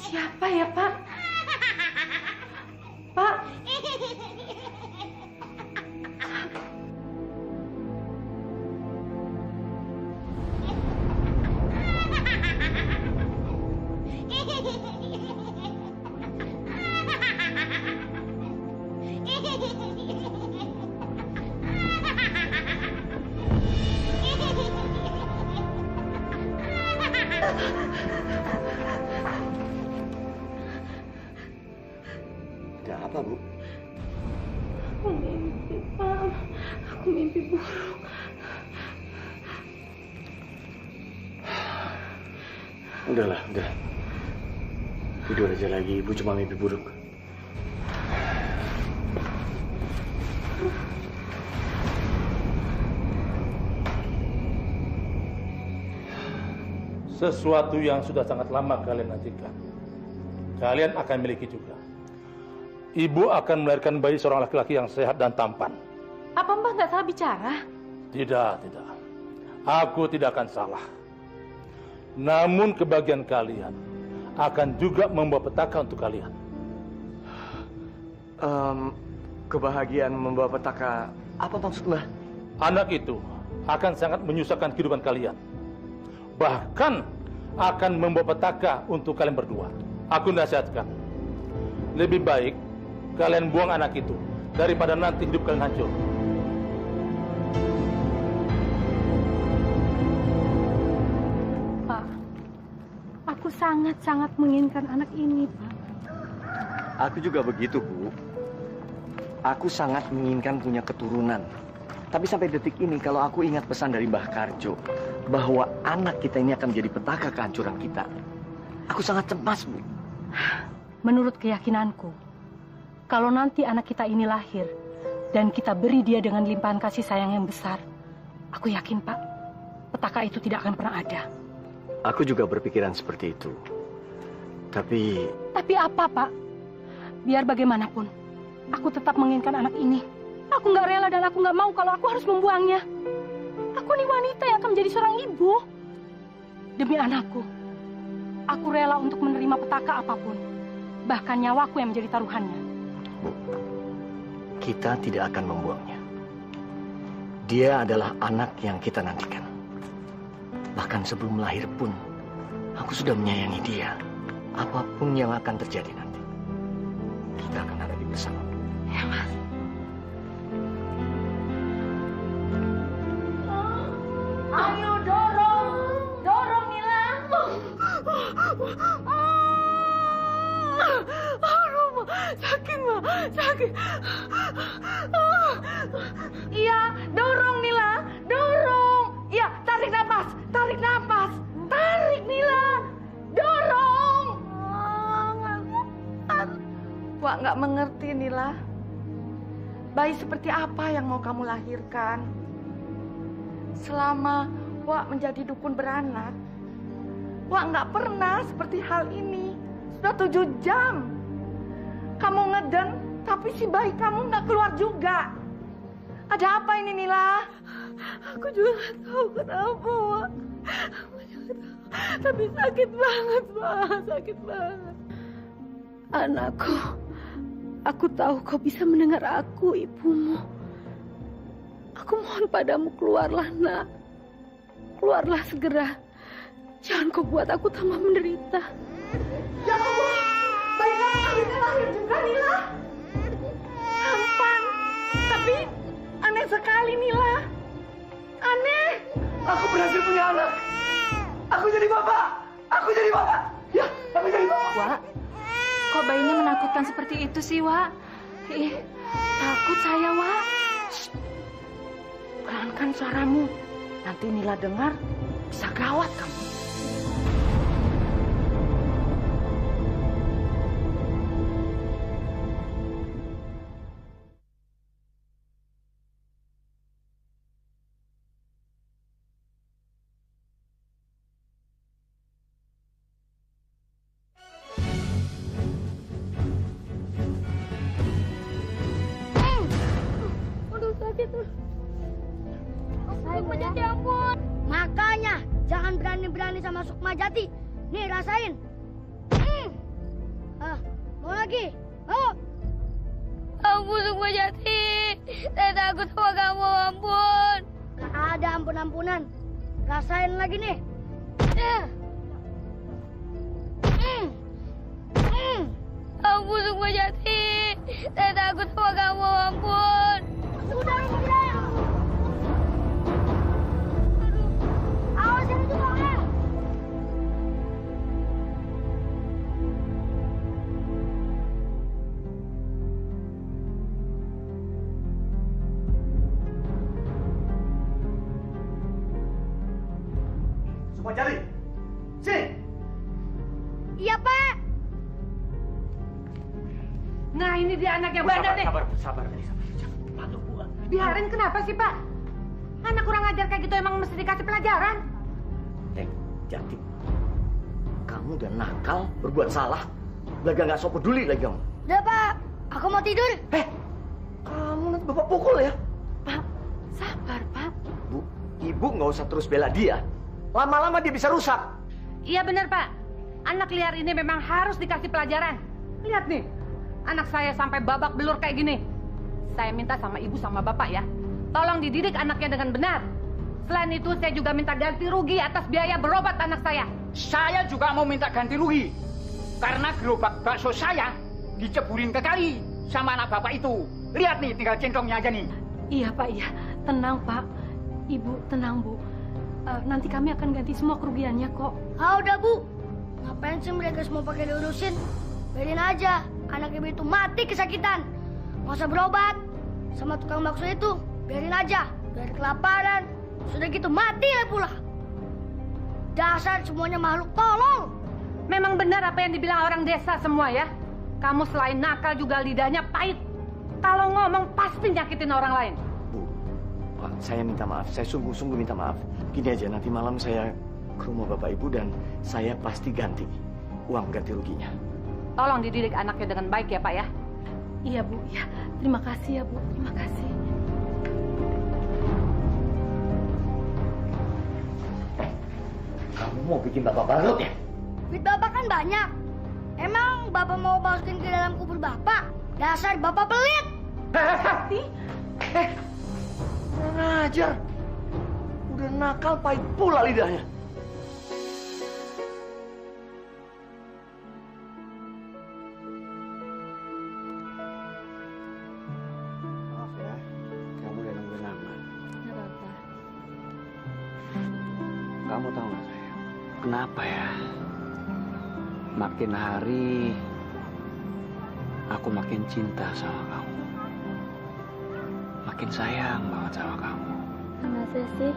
Siapa ya, Pak? Pak? Ada apa, Bu? Aku mimpi, Pak. Aku mimpi buruk. Udahlah, udah. Tidur aja lagi, Ibu cuma mimpi buruk. Sesuatu yang sudah sangat lama kalian nantikan, kalian akan miliki juga. Ibu akan melahirkan bayi seorang laki-laki yang sehat dan tampan. Apa Mbah nggak salah bicara? Tidak. Aku tidak akan salah. Namun kebahagiaan kalian akan juga membawa petaka untuk kalian. Kebahagiaan membawa petaka, apa maksudnya? Anak itu akan sangat menyusahkan kehidupan kalian. Bahkan akan membawa petaka untuk kalian berdua. Aku nasihatkan, lebih baik kalian buang anak itu daripada nanti hidup kalian hancur. Pak, aku sangat-sangat menginginkan anak ini, Pak. Aku juga begitu, Bu. Aku sangat menginginkan punya keturunan. Tapi sampai detik ini, kalau aku ingat pesan dari Mbah Karjo, bahwa anak kita ini akan menjadi petaka kehancuran kita, aku sangat cemas, Bu. Menurut keyakinanku, kalau nanti anak kita ini lahir, dan kita beri dia dengan limpahan kasih sayang yang besar, aku yakin, Pak, petaka itu tidak akan pernah ada. Aku juga berpikiran seperti itu. Tapi apa, Pak? Biar bagaimanapun, aku tetap menginginkan anak ini. Aku nggak rela dan aku nggak mau kalau aku harus membuangnya. Aku nih wanita yang akan menjadi seorang ibu. Demi anakku, aku rela untuk menerima petaka apapun. Bahkan nyawaku yang menjadi taruhannya. Bu, kita tidak akan membuangnya. Dia adalah anak yang kita nantikan. Bahkan sebelum lahir pun, aku sudah menyayangi dia. Apapun yang akan terjadi nanti, kita akan ada di bersama. Ya, Mas. Ayo dorong Nila. Aduh, sakit, Ma, sakit. Iya, dorong Nila, dorong. Iya, tarik napas, tarik Nila, dorong. Wak nggak mengerti Nila. Bayi seperti apa yang mau kamu lahirkan? Selama Wak menjadi dukun beranak, Wak nggak pernah seperti hal ini. Sudah 7 jam. Kamu ngeden, tapi si bayi kamu nggak keluar juga. Ada apa ini, Nila? Aku juga nggak tahu kenapa, Wak. Aku juga tahu. Tapi sakit banget, Wak. Sakit banget. Anakku, aku tahu kau bisa mendengar aku, ibumu. Aku mohon padamu, keluarlah, nak. Keluarlah segera. Jangan kau buat aku tambah menderita. Ya Allah, bayi kamu akhirnya lahir juga, Nila. Tampan, tapi aneh sekali, Nila. Aneh. Aku berhasil punya anak. Aku jadi bapak. Ya, aku jadi bapak. Wak, kok bayinya menakutkan seperti itu sih, Wak? Ih, takut saya, Wak. Shh. Pelankan suaramu. Nanti Nila dengar, bisa gawat kamu. Aduh, sakit. Saya Sukmajati ampun. Makanya jangan berani-berani sama Sukmajati. Nih rasain. lagi. Oh. Ampun Sukma Jati. Saya takut sama kamu, ampun. Gak ada ampun-ampunan. Rasain lagi nih. Ampun Sukma Jati. Saya takut sama kamu, ampun. Udah. Aduh. Awasin itu ya. Semua cari. Sini. Iya, Pak. Nah, ini dia anak yang bandel nih. Sabar. Jangan patok gua. Biarin kenapa sih, Pak? Anak kurang ajar kayak gitu emang mesti dikasih pelajaran. Jati. Kamu udah nakal, berbuat salah. Udah nggak sok peduli lagi kamu. Udah, Pak. Aku mau tidur. Kamu nanti bapak pukul ya. Pak, sabar, Pak. Bu, ibu nggak usah terus bela dia. Lama-lama dia bisa rusak. Iya benar, Pak. Anak liar ini memang harus dikasih pelajaran. Lihat nih, anak saya sampai babak belur kayak gini. Saya minta sama ibu sama bapak ya, tolong dididik anaknya dengan benar. Selain itu, saya juga minta ganti rugi atas biaya berobat anak saya. Saya juga mau minta ganti rugi. Karena gerobak bakso saya diceburin ke kali sama anak bapak itu. Lihat nih, tinggal centongnya aja nih. Iya, Pak, iya. Tenang, Pak. Ibu, tenang, Bu. Nanti kami akan ganti semua kerugiannya kok. Udah, Bu. Ngapain sih mereka semua pakai diurusin? Biarin aja. Anak ibu itu mati kesakitan. Nggak usah berobat. Sama tukang bakso itu, biarin aja. Biar kelaparan. Sudah gitu mati lah pula. Dasar semuanya makhluk tolol. Memang benar apa yang dibilang orang desa semua ya. Kamu selain nakal juga lidahnya pahit. Kalau ngomong pasti nyakitin orang lain. Bu, Pak, saya minta maaf. Saya sungguh-sungguh minta maaf. Gini aja, nanti malam saya ke rumah bapak ibu dan saya pasti ganti uang ganti ruginya. Tolong dididik anaknya dengan baik ya, Pak ya. Iya, Bu. Ya, terima kasih ya, Bu. Terima kasih. Kamu mau bikin bapak balut ya? Duit bapak kan banyak. Emang bapak mau masukin ke dalam kubur bapak? Dasar bapak pelit. Kurang ajar. Udah nakal pahit pula lidahnya. Maaf ya, kamu udah nungguin lama. Nggak apa-apa. Kamu tahu nggak sayang? Kenapa ya? Makin hari aku makin cinta sama kamu. Makin sayang banget sama kamu. Masa sih?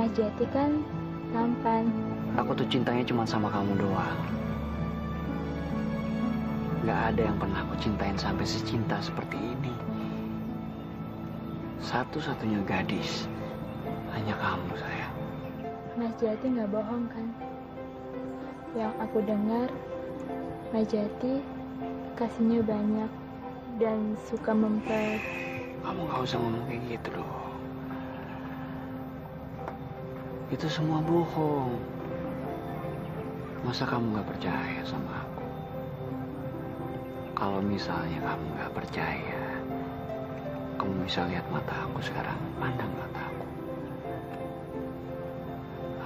Mas Jati kan tampan. Aku tuh cintanya cuma sama kamu doang. Gak ada yang pernah aku cintain sampai secinta seperti ini. Satu-satunya gadis hanya kamu, sayang. Mas Jati nggak bohong kan? Yang aku dengar, Mas Jati kasihnya banyak dan suka mempel. Kamu gak usah ngomong kayak gitu dong. Itu semua bohong. Masa kamu gak percaya sama aku? Kalau misalnya kamu gak percaya, kamu bisa lihat mata aku sekarang, pandang mata aku.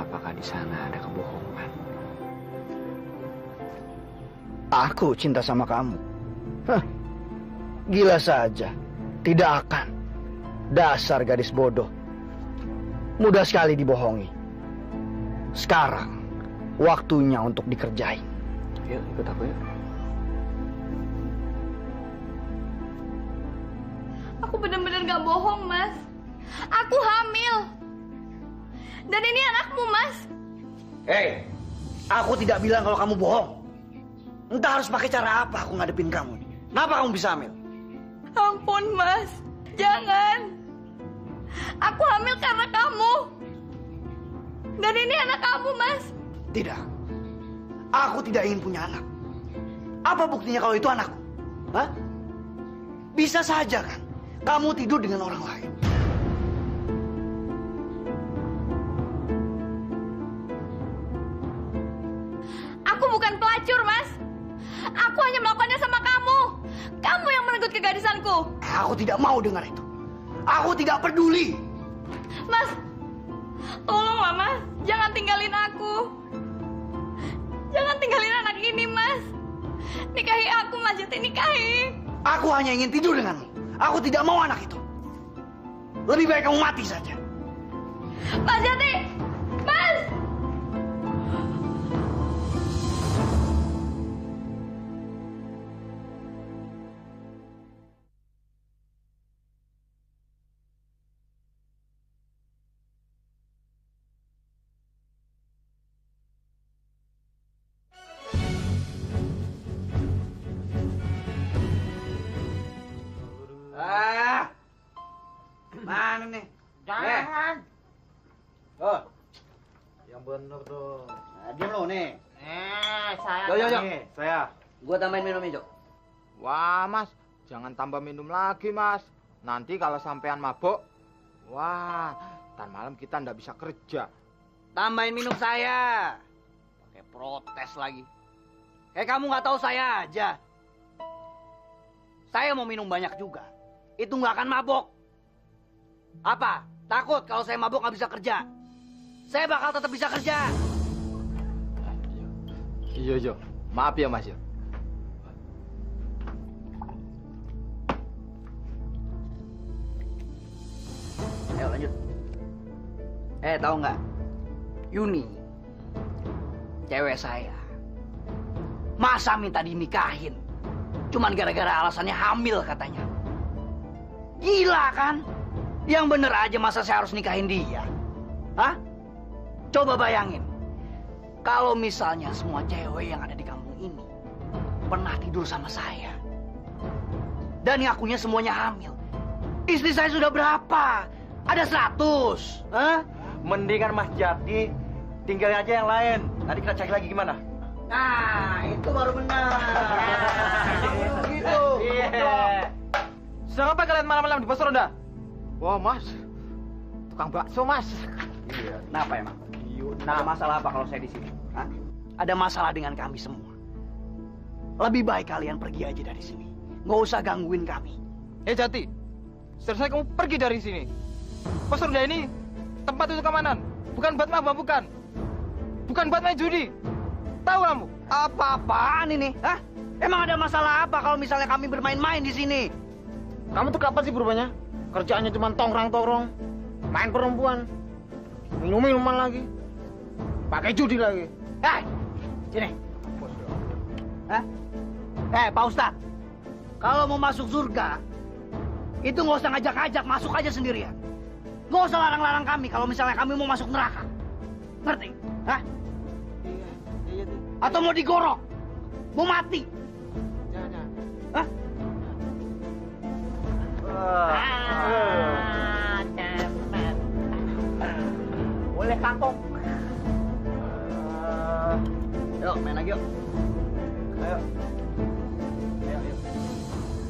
Apakah di sana ada kebohongan? Aku cinta sama kamu. Hah, gila saja. Tidak akan. Dasar gadis bodoh. Mudah sekali dibohongi. Sekarang, waktunya untuk dikerjain. Yuk, ikut aku yuk. Aku benar-benar gak bohong, Mas. Aku hamil. Dan ini anakmu, Mas. Hei, aku tidak bilang kalau kamu bohong. Entah harus pakai cara apa aku ngadepin kamu. Kenapa kamu bisa hamil? Ampun, Mas. Jangan. Aku hamil karena kamu. Dan ini anak kamu, Mas. Tidak. Aku tidak ingin punya anak. Apa buktinya kalau itu anakku? Hah? Bisa saja kan? Kamu tidur dengan orang lain. Aku bukan pelacur, Mas. Aku hanya melakukannya sama kegadisanku. Aku tidak mau dengar itu. Aku tidak peduli. Mas, tolonglah Mas, jangan tinggalin aku. Jangan tinggalin anak ini, Mas. Nikahi aku, Mas Jati, nikahi. Aku hanya ingin tidur denganmu. Aku tidak mau anak itu. Lebih baik kamu mati saja. Mas Jati, Mas. Mana nih? Jangan. Oh, Yang bener dong. nah, diam lo nih. Saya. Yo. Nih, saya. Gua tambahin minumnya, Jok. Wah, Mas, jangan tambah minum lagi, Mas. Nanti kalau sampean mabok, wah, ntar malam kita ndak bisa kerja. Tambahin minum saya. Pakai protes lagi. Kamu nggak tahu saya aja. Saya mau minum banyak juga. Itu nggak akan mabok. Apa? Takut kalau saya mabok nggak bisa kerja? Saya bakal tetap bisa kerja. Iya. Maaf ya, Mas. Ayo lanjut. Tahu nggak? Yuni, cewek saya, masa minta dinikahin? Cuman gara-gara alasannya hamil katanya. Gila kan? Yang bener aja masa saya harus nikahin dia? Hah? Coba bayangin. Kalau misalnya semua cewek yang ada di kampung ini pernah tidur sama saya. Dan ngakunya semuanya hamil. Istri saya sudah berapa? Ada 100. Hah? Mendingan Mas Jati tinggalin aja yang lain. Nanti kita cek lagi gimana? Nah, itu baru benar. Gitu. Iya. Sedang apa kalian malam-malam di pos ronda? Wah, Mas. Tukang bakso, Mas. Iya. Kenapa emang? Nah, masalah apa kalau saya di sini? Hah? Ada masalah dengan kami semua. Lebih baik kalian pergi aja dari sini. Nggak usah gangguin kami. Jati, selesai kamu pergi dari sini. Pos ronda ini tempat untuk keamanan, bukan buat mabuk, bukan. Bukan buat main judi. Tahu kamu? Apa-apaan ini? Hah? Emang ada masalah apa kalau misalnya kami bermain-main di sini? Kamu tuh kapan sih berubahnya? Kerjaannya cuma tongkrong-tongkrong, main perempuan, minum-minuman lagi, pakai judi lagi. Sini. Hah? Pak Ustadz, kalau mau masuk surga, itu nggak usah ngajak-ngajak, masuk aja sendirian. Nggak usah larang-larang kami kalau misalnya kami mau masuk neraka. Ngerti? Hah? Iya. Atau mau digorok? Mau mati? Jangan. Hah? Boleh kangkung. Yuk, main lagi yuk. Ayo.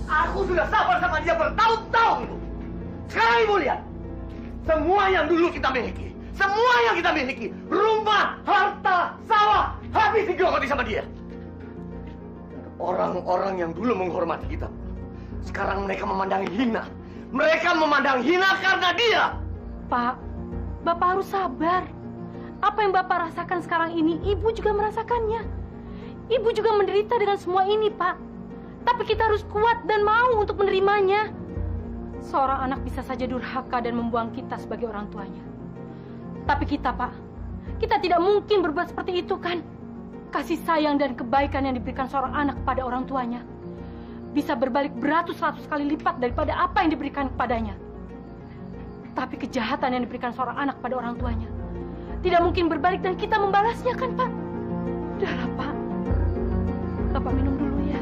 Aku sudah sabar sama dia bertahun-tahun itu. Sekarang ibu lihat. Semua yang dulu kita miliki. Semua yang kita miliki. Rumah, harta, sawah. Habis digerogoti sama dia. Orang-orang yang dulu menghormati kita. Sekarang mereka memandang hina. Mereka memandang hina karena dia. Pak, Bapak harus sabar. Apa yang Bapak rasakan sekarang ini, Ibu juga merasakannya. Ibu juga menderita dengan semua ini, Pak. Tapi kita harus kuat dan mau untuk menerimanya. Seorang anak bisa saja durhaka dan membuang kita sebagai orang tuanya. Tapi kita, Pak, kita tidak mungkin berbuat seperti itu, kan? Kasih sayang dan kebaikan yang diberikan seorang anak kepada orang tuanya bisa berbalik beratus-ratus kali lipat daripada apa yang diberikan kepadanya. Tapi kejahatan yang diberikan seorang anak pada orang tuanya tidak mungkin berbalik dan kita membalasnya, kan, Pak? Udahlah, Pak. Bapak minum dulu ya.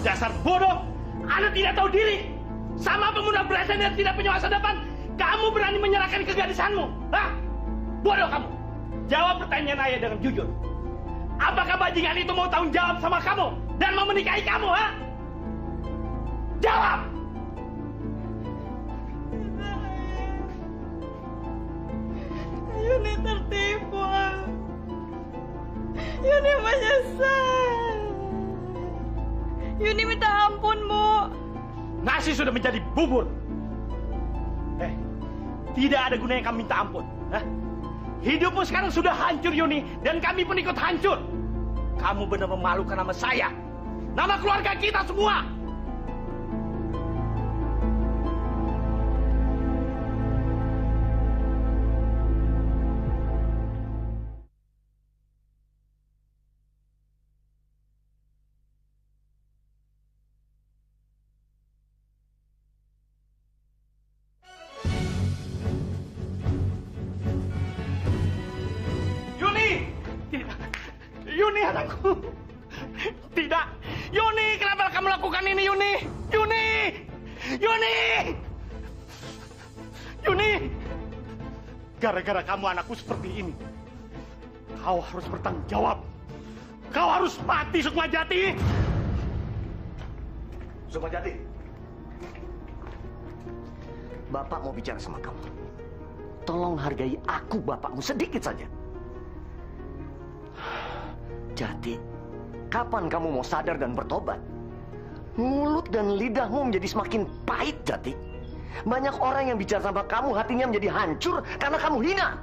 Dasar bodoh, Anda tidak tahu diri. Sama pemuda belasan yang tidak punya masa depan, kamu berani menyerahkan kegadisanmu. Hah? Bodoh kamu. Jawab pertanyaan ayah dengan jujur. Apakah bajingan itu mau tanggung jawab sama kamu dan mau menikahi kamu, ha? Jawab! nyesel. Yuni minta ampun, Bu. Nasi sudah menjadi bubur. Tidak ada gunanya kami minta ampun. Hidupmu sekarang sudah hancur, Yuni, dan kami pun ikut hancur. Kamu benar memalukan nama saya, nama keluarga kita semua. Yuni, anakku. Tidak. Yuni, kenapa kamu lakukan ini, Yuni? Yuni! Yuni! Yuni! Gara-gara kamu anakku seperti ini. Kau harus bertanggung jawab. Kau harus mati, Sukmajati. Sukmajati. Bapak mau bicara sama kamu. Tolong hargai aku, bapakmu, sedikit saja. Jati, kapan kamu mau sadar dan bertobat? Mulut dan lidahmu menjadi semakin pahit, Jati. Banyak orang yang bicara sama kamu, hatinya menjadi hancur karena kamu hina.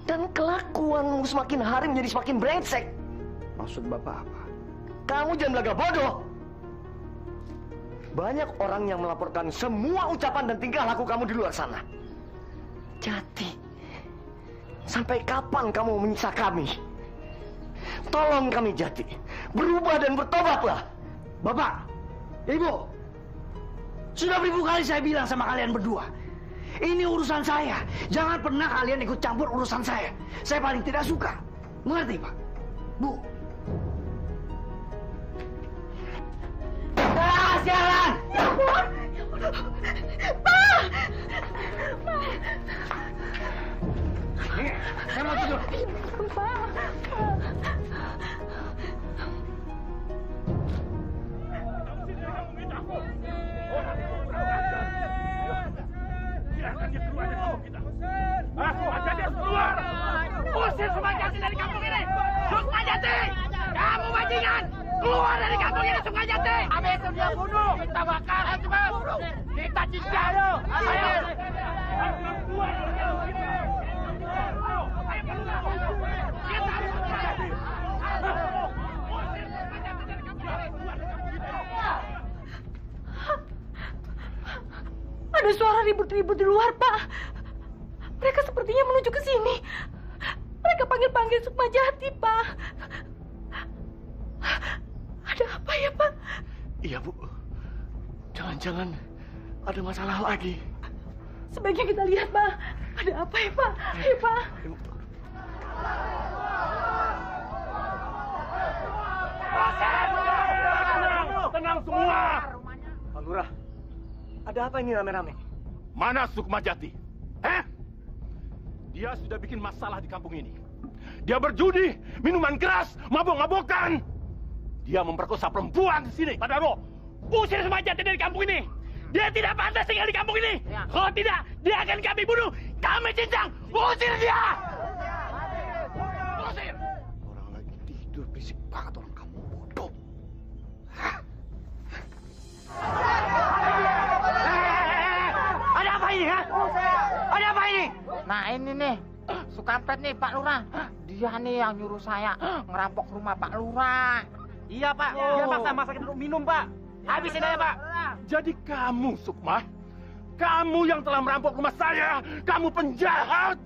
Dan kelakuanmu semakin hari menjadi semakin brengsek. Maksud Bapak apa? Kamu jangan belaga bodoh. Banyak orang yang melaporkan semua ucapan dan tingkah laku kamu di luar sana. Jati, sampai kapan kamu menyiksa kami? Tolong kami, Jati. Berubah dan bertobatlah. Bapak, Ibu, sudah beribu kali saya bilang sama kalian berdua. Ini urusan saya. Jangan pernah kalian ikut campur urusan saya. Saya paling tidak suka. Mengerti, Pak? Bu. Sialan! Ya ampun! Pak! Saya mau tidur. Pak! Sukmajati harus keluar. Usir Sukmajati dari kampung ini. Sukmajati, kamu bajingan. Keluar dari kampung ini, Sukmajati. Habis itu dia bunuh. Kita bakar. Ayo cepat. Kita cincang. Ayo. Keluar dari kampung ini. Ayo keluar. Kita harus Sukmajati. Usir Sukmajati dari kampung ini. Keluar dari kampung ini. Ada suara ribut-ribut di luar, Pak. Mereka sepertinya menuju ke sini. Mereka panggil-panggil Sukmajati, Pak. Ada apa ya, Pak? Iya, Bu. Jangan-jangan ada masalah lagi. Sebaiknya kita lihat, Pak. Ada apa ya, Pak? Ayo, Pak. Tenang semua. Pak Lurah, ada apa ini rame-rame? Mana Sukmajati? Dia sudah bikin masalah di kampung ini. Dia berjudi, minuman keras, mabok-mabokan. Dia memperkosa perempuan di sini. Padahal usir Sukmajati dari kampung ini. Dia tidak pantas tinggal di kampung ini. Kalau tidak, dia akan kami bunuh. Kami cincang. Usir dia. Usir. Orang lagi tidur, berisik banget orang kamu bodoh. Ada apa ini, ha? Ada apa ini? Nah ini nih, Sukampret nih Pak Lurah. Dia nih yang nyuruh saya ngerampok rumah Pak Lurah. Iya Pak, dia maksa masakin untuk minum Pak. Habisin aja Pak. Jadi kamu Sukma, kamu yang telah merampok rumah saya. Kamu penjahat.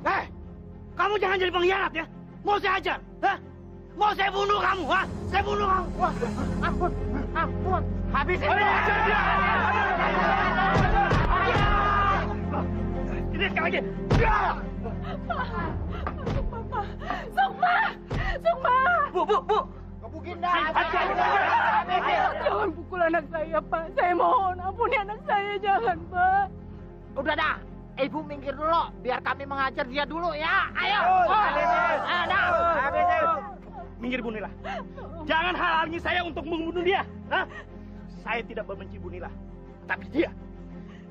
Kamu jangan jadi pengkhianat ya. Mau saya ajar, mau saya bunuh kamu, Saya bunuh kamu. Wah, ampun, habisin dia. Ini sekali lagi. Papa, Sukma. Bu. Gebukin dah. Jangan pukul anak saya, Pak. Saya mohon, ampuni anak saya, jangan, Pak. Udah dah, Ibu minggir dulu, biar kami mengajar dia dulu ya. Ayo. Minggir Bu Nila. Jangan halangi saya untuk membunuh dia. Saya tidak membenci Bu Nila. Tapi dia,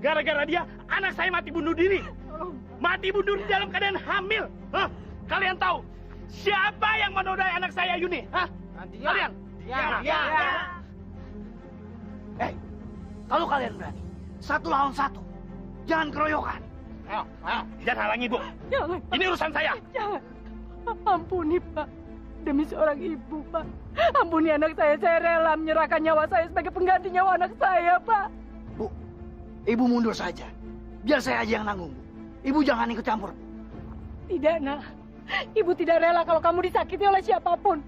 gara-gara dia, anak saya mati bunuh diri. Mati bunuh diri dalam keadaan hamil. Kalian tahu, Siapa yang menodai anak saya Yuni? Hah? Kalian? Dia. Kalau kalian berani, 1 lawan 1. Jangan keroyokan. Ayo. Jangan halangi ibu. Jangan. Ini urusan saya. Jangan. Ampuni, Pak. Demi seorang ibu, Pak. Ampuni anak saya. Saya rela menyerahkan nyawa saya sebagai pengganti nyawa anak saya, Pak. Bu, ibu mundur saja. Biar saya aja yang nanggung, Bu. Ibu jangan ikut campur. Tidak, Nak. Ibu tidak rela kalau kamu disakiti oleh siapapun.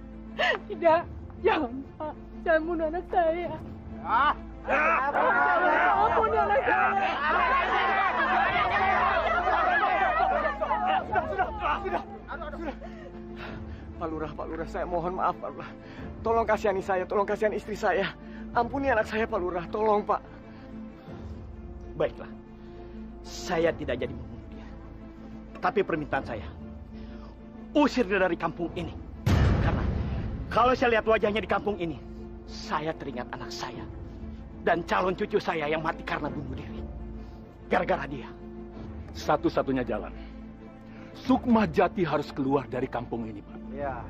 Tidak. Jangan, Pak. Jangan bunuh anak saya. Ampuni anak saya. Sudah. Pak Lurah, saya mohon maaf, Pak Lurah. Tolong kasihani saya, tolong kasihani istri saya. Ampuni anak saya, Pak Lurah. Tolong, Pak. Baiklah. Saya tidak jadi membunuh dia. Tapi permintaan saya, usir dia dari kampung ini. Karena kalau saya lihat wajahnya di kampung ini, saya teringat anak saya dan calon cucu saya yang mati karena bunuh diri. Gara-gara dia. Satu-satunya jalan. Sukma Jati harus keluar dari kampung ini, Pak. Ya.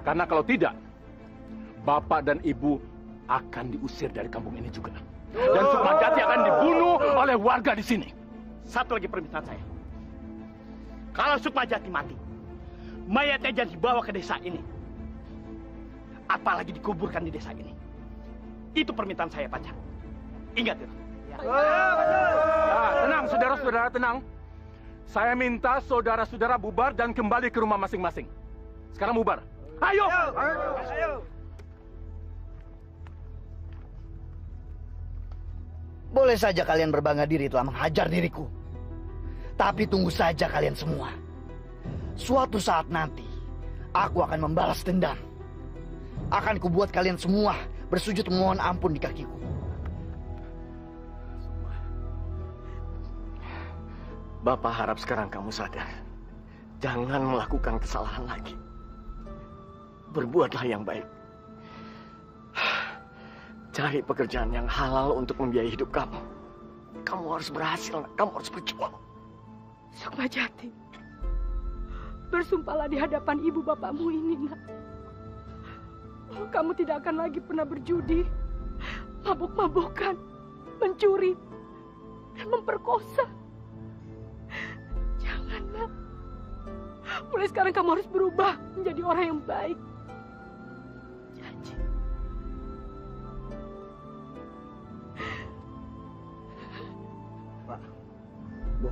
Karena kalau tidak, Bapak dan Ibu akan diusir dari kampung ini juga. Dan Sukma Jati akan dibunuh oleh warga di sini. Satu lagi permintaan saya. Kalau Sukma Jati mati, mayatnya jangan dibawa ke desa ini. Apalagi dikuburkan di desa ini. Itu permintaan saya, Pacar. Ingat itu. Tenang, saudara-saudara, tenang. Saya minta saudara-saudara bubar dan kembali ke rumah masing-masing. Sekarang bubar. Ayo! Boleh saja kalian berbangga diri telah menghajar diriku. Tapi tunggu saja kalian semua. Suatu saat nanti, aku akan membalas dendam. Akan kubuat kalian semua bersujud memohon ampun di kakiku. Bapak harap sekarang kamu sadar. Jangan melakukan kesalahan lagi. Berbuatlah yang baik. Cari pekerjaan yang halal untuk membiayai hidup kamu. Kamu harus berhasil, kamu harus berjuang. Sukma Jati, bersumpahlah di hadapan ibu bapakmu ini, Nak. Kamu tidak akan lagi pernah berjudi, mabuk-mabukan, mencuri, dan memperkosa. Jangan, Nak. Mulai sekarang kamu harus berubah menjadi orang yang baik. Janji. Pak, Bu,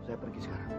saya pergi sekarang.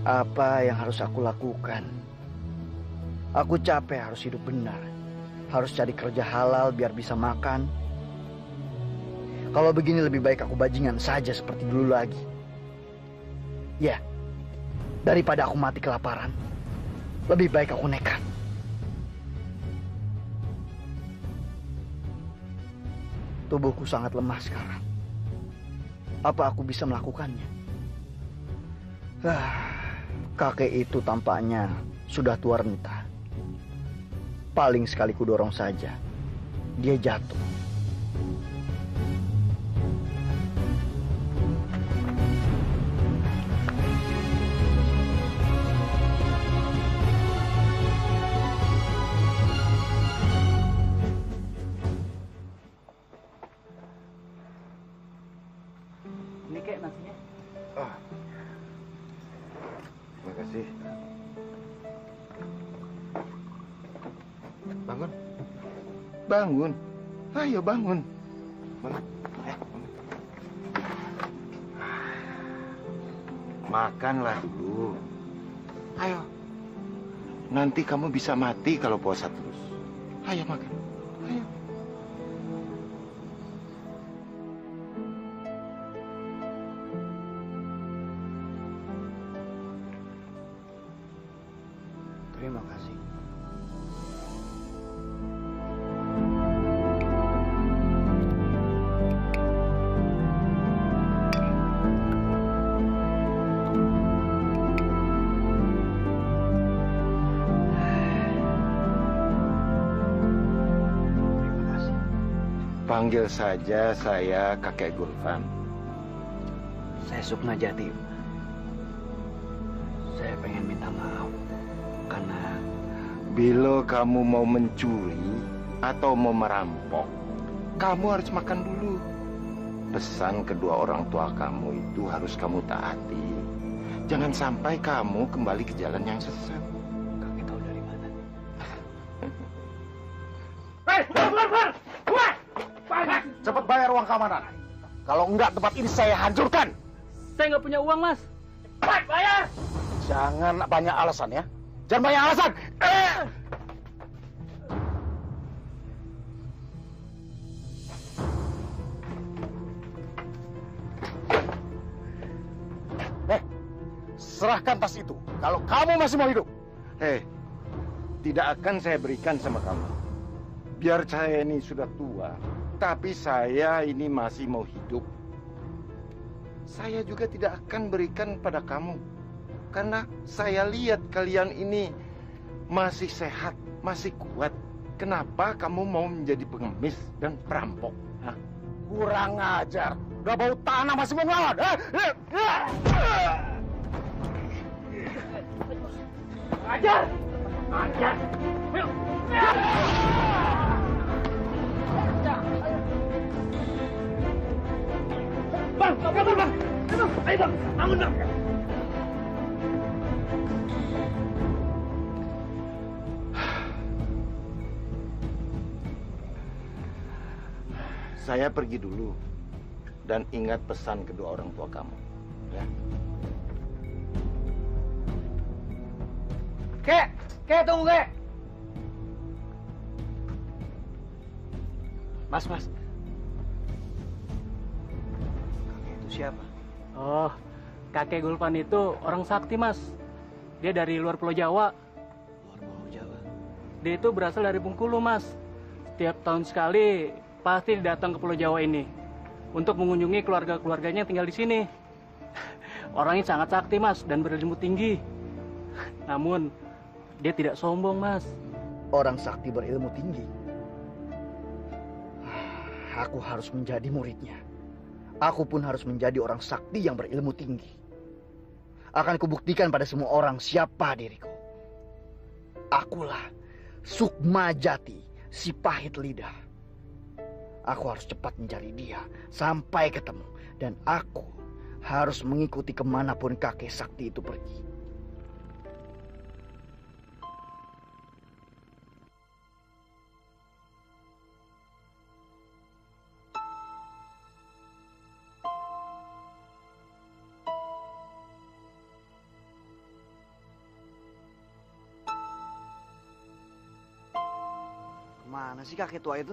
Apa yang harus aku lakukan? Aku capek harus hidup benar. Harus cari kerja halal biar bisa makan. Kalau begini lebih baik aku bajingan saja seperti dulu lagi. Ya, daripada aku mati kelaparan. Lebih baik aku nekat. Tubuhku sangat lemah sekarang. Apa aku bisa melakukannya? Kakek itu tampaknya sudah tua renta. Paling sekali ku dorong saja, dia jatuh. Bangun. Bangun. Ayo bangun. Bangun. Ya, bangun. Makanlah dulu. Ayo. Nanti kamu bisa mati kalau puasa terus. Ayo makan. Ayo. Terima kasih. Panggil saja saya Kakek Gulvan. Saya Sukmajati. Saya pengen minta maaf karena bila kamu mau mencuri atau mau merampok, kamu harus makan dulu. Pesan kedua orang tua kamu itu harus kamu taati. Jangan sampai kamu kembali ke jalan yang sesat. Kakek tahu dari mana? Hei, keluar! Cepat bayar uang keamanan. Kalau enggak, tempat ini saya hancurkan. Saya nggak punya uang, Mas. Cepat bayar! Jangan banyak alasan ya. Jangan banyak alasan. Serahkan tas itu. Kalau kamu masih mau hidup. Tidak akan saya berikan sama kamu. Biar saya ini sudah tua, tapi saya ini masih mau hidup. Saya juga tidak akan berikan pada kamu. Karena saya lihat kalian ini masih sehat, masih kuat. Kenapa kamu mau menjadi pengemis dan perampok? Hah? Kurang ajar. Udah bau tanah masih mau ngelawan. Ajar! Ajar! Bang, kabur bang! Ayo bang, bangun bang! Saya pergi dulu dan ingat pesan kedua orang tua kamu, ya. Kek, tunggu Kek. Mas. Kakek itu siapa? Oh, kakek Gulvan itu orang sakti, Mas. Dia dari luar Pulau Jawa. Luar Pulau Jawa? Dia itu berasal dari Bengkulu, Mas. Setiap tahun sekali pasti datang ke Pulau Jawa ini untuk mengunjungi keluarga-keluarganya yang tinggal di sini. Orangnya sangat sakti, Mas, dan berilmu tinggi. Namun, dia tidak sombong, Mas. Orang sakti berilmu tinggi. Aku harus menjadi muridnya. Aku pun harus menjadi orang sakti yang berilmu tinggi. Akan kubuktikan pada semua orang siapa diriku. Akulah Sukmajati, si pahit lidah. Aku harus cepat mencari dia sampai ketemu. Dan aku harus mengikuti kemanapun kakek sakti itu pergi. Mana sih kakek tua itu?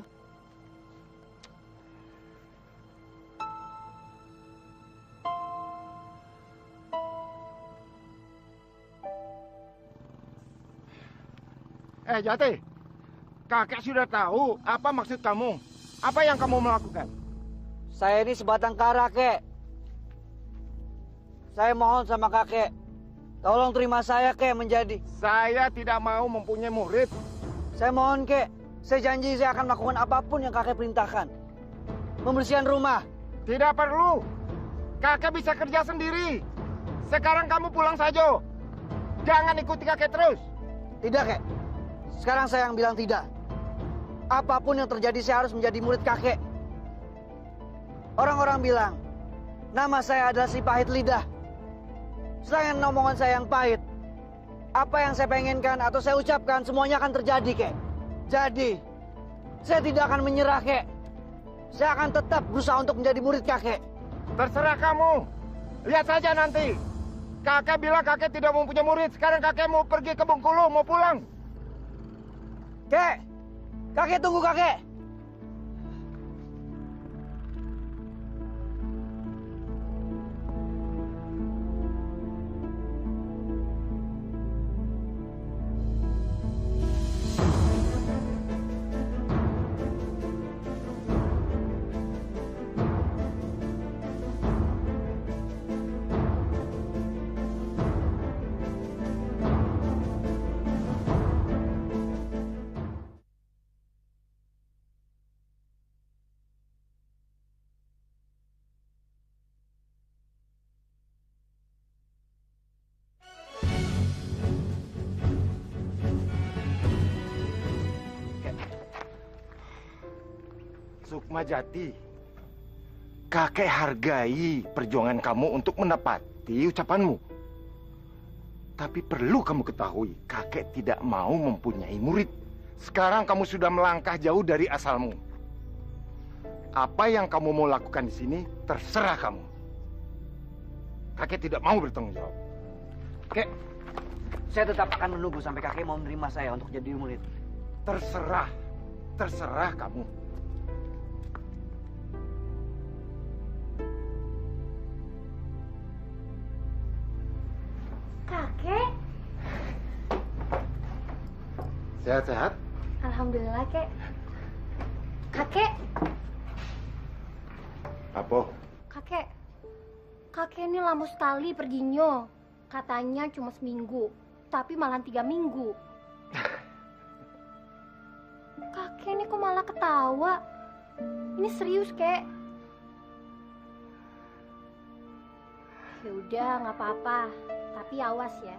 Jati, kakek sudah tahu apa maksud kamu. Apa yang kamu melakukan? Saya ini sebatang kara, Kek. Saya mohon sama kakek, tolong terima saya, Kek, menjadi. Saya tidak mau mempunyai murid. Saya mohon, Kek. Saya janji saya akan melakukan apapun yang kakek perintahkan. Membersihkan rumah. Tidak perlu. Kakek bisa kerja sendiri. Sekarang kamu pulang saja. Jangan ikuti kakek terus. Tidak, Kek. Sekarang saya yang bilang tidak. Apapun yang terjadi saya harus menjadi murid kakek. Orang-orang bilang, nama saya adalah si pahit lidah. Selain omongan saya yang pahit, apa yang saya pengenkan atau saya ucapkan semuanya akan terjadi, Kek. Jadi, saya tidak akan menyerah, kek. Saya akan tetap berusaha untuk menjadi murid kakek. Terserah kamu. Lihat saja nanti. Kakek bilang kakek tidak mau punya murid. Sekarang kakek mau pergi ke Bengkulu, mau pulang. Kek, kakek tunggu kakek. Sukmajati, kakek hargai perjuangan kamu untuk menepati ucapanmu. Tapi perlu kamu ketahui, kakek tidak mau mempunyai murid. Sekarang kamu sudah melangkah jauh dari asalmu. Apa yang kamu mau lakukan di sini, terserah kamu. Kakek tidak mau bertanggung jawab. Kek, saya tetap akan menunggu sampai kakek mau menerima saya untuk jadi murid. Terserah, terserah kamu. Kakek? Sehat-sehat? Alhamdulillah, Kek. Kakek? Apa? Kakek ini lama sekali perginya. Katanya cuma seminggu, tapi malah 3 minggu. Kakek ini kok malah ketawa? Ini serius, Kek. Ya udah, nggak apa-apa. Tapi awas ya.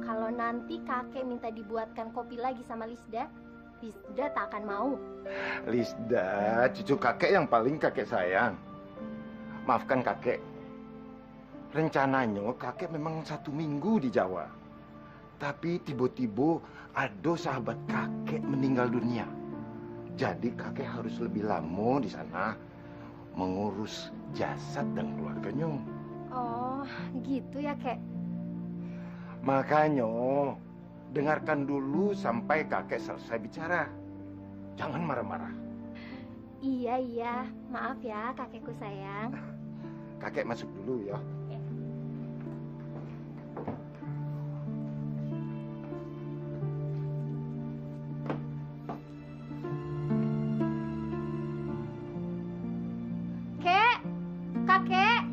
Kalau nanti kakek minta dibuatkan kopi lagi sama Lisda, Lisda tak akan mau. Lisda, cucu kakek yang paling kakek sayang. Maafkan kakek. Rencananya kakek memang 1 minggu di Jawa. Tapi tiba-tiba ada sahabat kakek meninggal dunia. Jadi kakek harus lebih lama di sana mengurus jasad dan keluarganya. Oh, gitu ya, Kek. Makanya, dengarkan dulu sampai kakek selesai bicara. Jangan marah-marah. Iya. Maaf ya, kakekku sayang. Kakek masuk dulu ya. Kakek.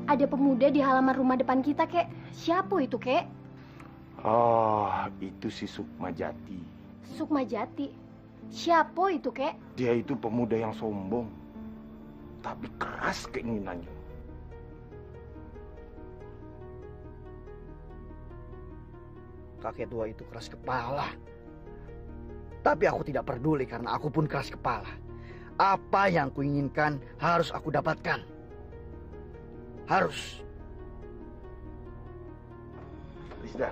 Ada pemuda di halaman rumah depan kita, Kek. Siapa itu, Kek? Oh, itu si Sukmajati. Sukmajati? Siapa itu, Kek? Dia itu pemuda yang sombong, tapi keras keinginannya. Kakek tua itu keras kepala. Tapi aku tidak peduli karena aku pun keras kepala. Apa yang kuinginkan harus aku dapatkan. Harus. Lisda,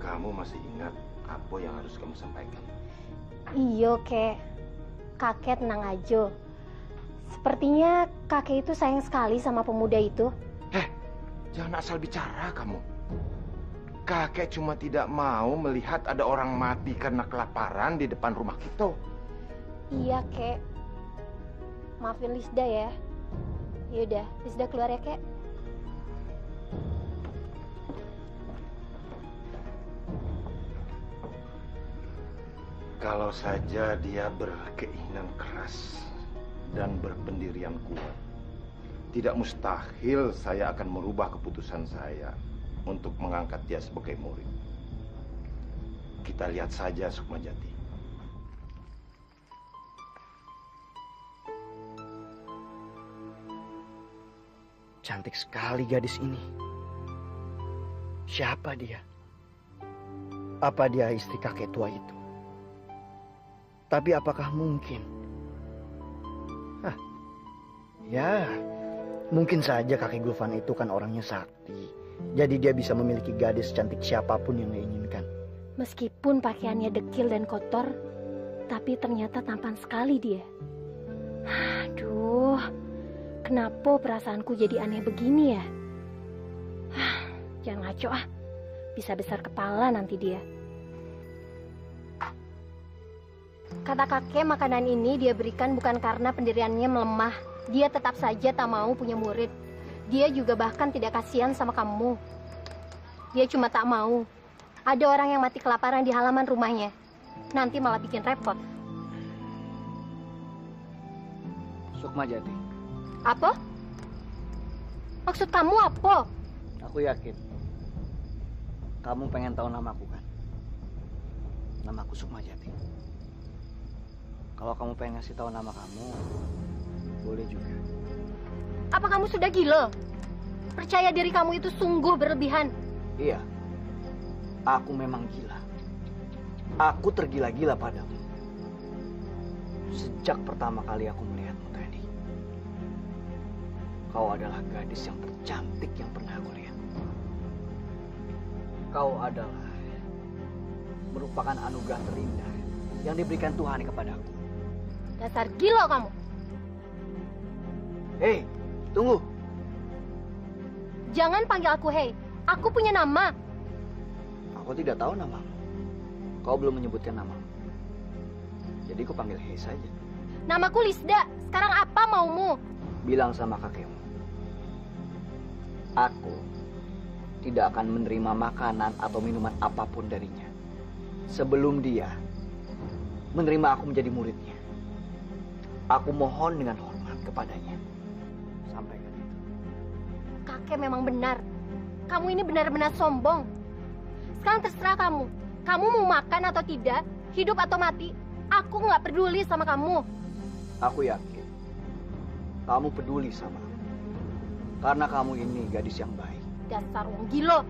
kamu masih ingat apa yang harus kamu sampaikan? Iya, Kek. Kakek tenang aja. Sepertinya kakek itu sayang sekali sama pemuda itu. Jangan asal bicara kamu. Kakek cuma tidak mau melihat ada orang mati karena kelaparan di depan rumah kita. Iya, Kek. Maafin Lisda ya. Yaudah, Lisda keluar ya, Kek. Kalau saja dia berkeinginan keras dan berpendirian kuat, tidak mustahil saya akan merubah keputusan saya untuk mengangkat dia sebagai murid. Kita lihat saja Sukmajati. Cantik sekali gadis ini. Siapa dia? Apa dia istri kakek tua itu? Tapi apakah mungkin? Ya, Mungkin saja kakek Gulvan itu kan orangnya sakti. Jadi dia bisa memiliki gadis cantik siapapun yang dia inginkan. Meskipun pakaiannya dekil dan kotor, tapi ternyata tampan sekali dia. Aduh, kenapa perasaanku jadi aneh begini ya? Jangan ngaco ah, bisa besar kepala nanti dia. Kata kakek, makanan ini dia berikan bukan karena pendiriannya melemah. Dia tetap saja tak mau punya murid. Dia juga bahkan tidak kasihan sama kamu. Dia cuma tak mau ada orang yang mati kelaparan di halaman rumahnya. Nanti malah bikin repot. Sukmajati. Apa? Maksud kamu apa? Aku yakin kamu pengen tahu namaku kan? Namaku Sukmajati. Kalau kamu pengen ngasih tahu nama kamu, boleh juga. Apa kamu sudah gila? Percaya diri kamu itu sungguh berlebihan. Iya, aku memang gila. Aku tergila-gila padamu. Sejak pertama kali aku melihatmu tadi. Kau adalah gadis yang tercantik yang pernah aku lihat. Kau adalah merupakan anugerah terindah yang diberikan Tuhan kepadaku. Dasar gila kamu. Hei, tunggu. Jangan panggil aku hei. Aku punya nama. Aku tidak tahu namamu. Kau belum menyebutkan namamu. Jadi ku panggil hei saja. Namaku Lisda. Sekarang apa maumu? Bilang sama kakekmu. Aku tidak akan menerima makanan atau minuman apapun darinya sebelum dia menerima aku menjadi muridnya. Aku mohon dengan hormat kepadanya. Sampaikan itu. Kakek memang benar. Kamu ini benar-benar sombong. Sekarang terserah kamu. Kamu mau makan atau tidak, hidup atau mati, aku nggak peduli sama kamu. Aku yakin kamu peduli sama aku. Karena kamu ini gadis yang baik. Dasar wong gila.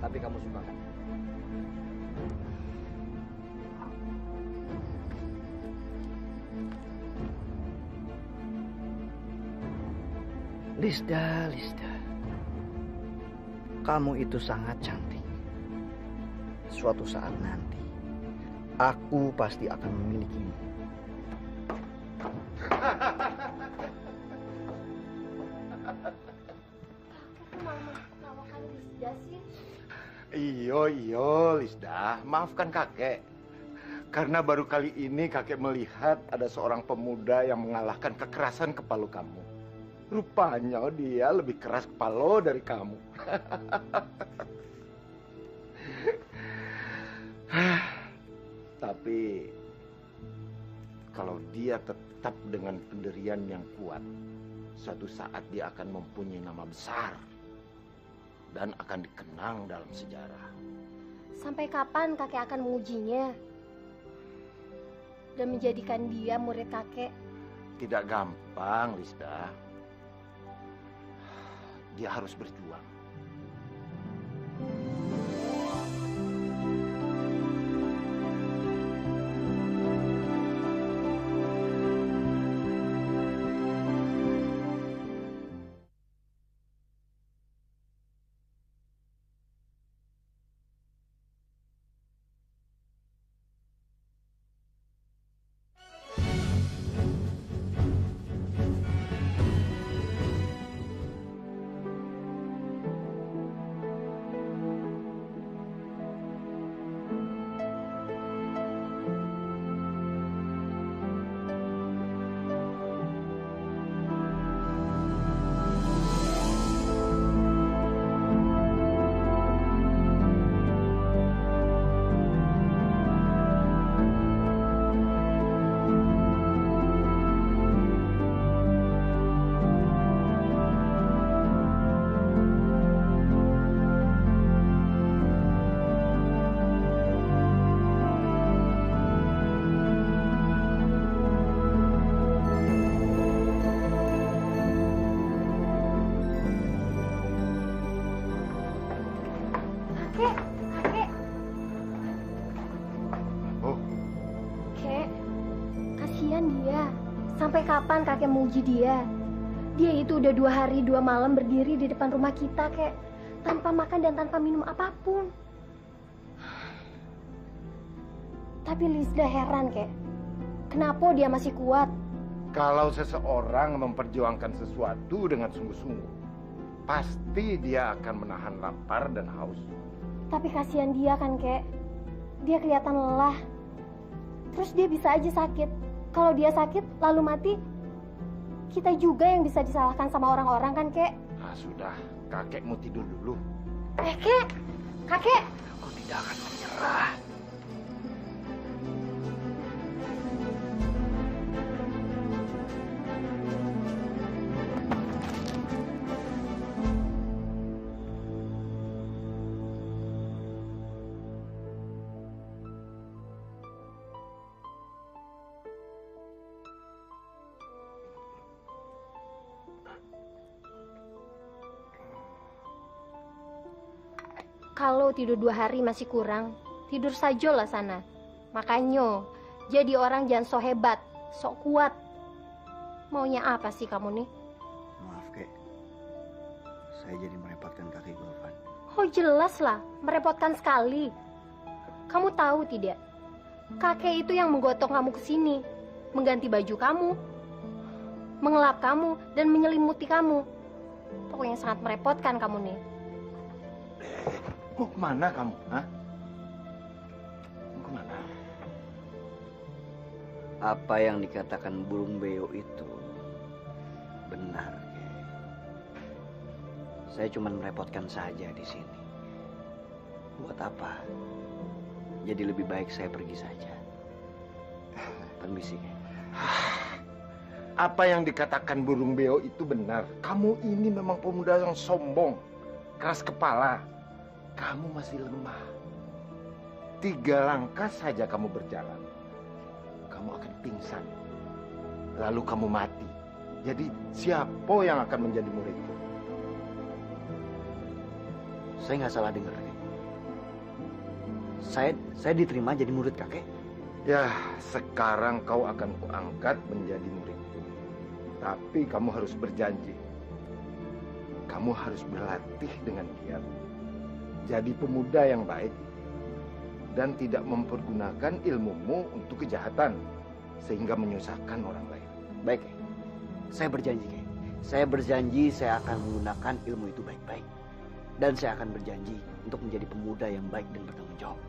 Tapi kamu suka kan? Lisda, Lisda. Kamu itu sangat cantik. Suatu saat nanti, aku pasti akan memilikimu. Iyo, Lisda. Maafkan kakek. Karena baru kali ini kakek melihat ada seorang pemuda yang mengalahkan kekerasan kepala kamu. Rupanya dia lebih keras kepala dari kamu. Tapi kalau dia tetap dengan pendirian yang kuat, suatu saat dia akan mempunyai nama besar dan akan dikenang dalam sejarah. Sampai kapan kakek akan mengujinya dan menjadikan dia murid kakek? Tidak gampang, Lisda. Dia harus berjuang. Kasihan dia. Sampai kapan kakek memuji dia? Dia itu udah 2 hari 2 malam berdiri di depan rumah kita, kek. Tanpa makan dan tanpa minum apapun. Tapi Lisda heran, kek. Kenapa dia masih kuat? Kalau seseorang memperjuangkan sesuatu dengan sungguh-sungguh, pasti dia akan menahan lapar dan haus. Tapi kasihan dia kan, kek. Dia kelihatan lelah. Terus dia bisa aja sakit. Kalau dia sakit lalu mati, kita juga yang bisa disalahkan sama orang-orang kan, kek? Ah, sudah, kakek mau tidur dulu. Kek, kakek. Aku tidak akan menyerah. Kalau tidur 2 hari masih kurang, tidur sajalah sana. Makanya, jadi orang jangan so hebat, sok kuat. Maunya apa sih kamu nih? Maaf, Kek. Saya jadi merepotkan kakek Gulvan. Oh jelas lah, merepotkan sekali. Kamu tahu tidak? Kakek itu yang menggotong kamu ke sini, mengganti baju kamu, mengelap kamu, dan menyelimuti kamu. Pokoknya sangat merepotkan kamu nih. Mau kemana kamu? Hah? Mau kemana? Apa yang dikatakan burung beo itu benar, Kek. Saya cuma merepotkan saja di sini. Buat apa? Jadi lebih baik saya pergi saja. Permisi, Kek. Apa yang dikatakan burung beo itu benar. Kamu ini memang pemuda yang sombong, keras kepala. Kamu masih lemah. 3 langkah saja kamu berjalan, kamu akan pingsan. Lalu kamu mati. Jadi siapa yang akan menjadi muridku? Saya nggak salah dengar, Kek. Saya diterima jadi murid kakek. Ya, sekarang kau akan kuangkat menjadi muridku. Tapi kamu harus berjanji. Kamu harus berlatih dengan giat. Jadi pemuda yang baik dan tidak mempergunakan ilmumu untuk kejahatan sehingga menyusahkan orang lain. Baik, Kek. Saya berjanji, Kek. Saya berjanji saya akan menggunakan ilmu itu baik-baik. Dan saya akan berjanji untuk menjadi pemuda yang baik dan bertanggung jawab.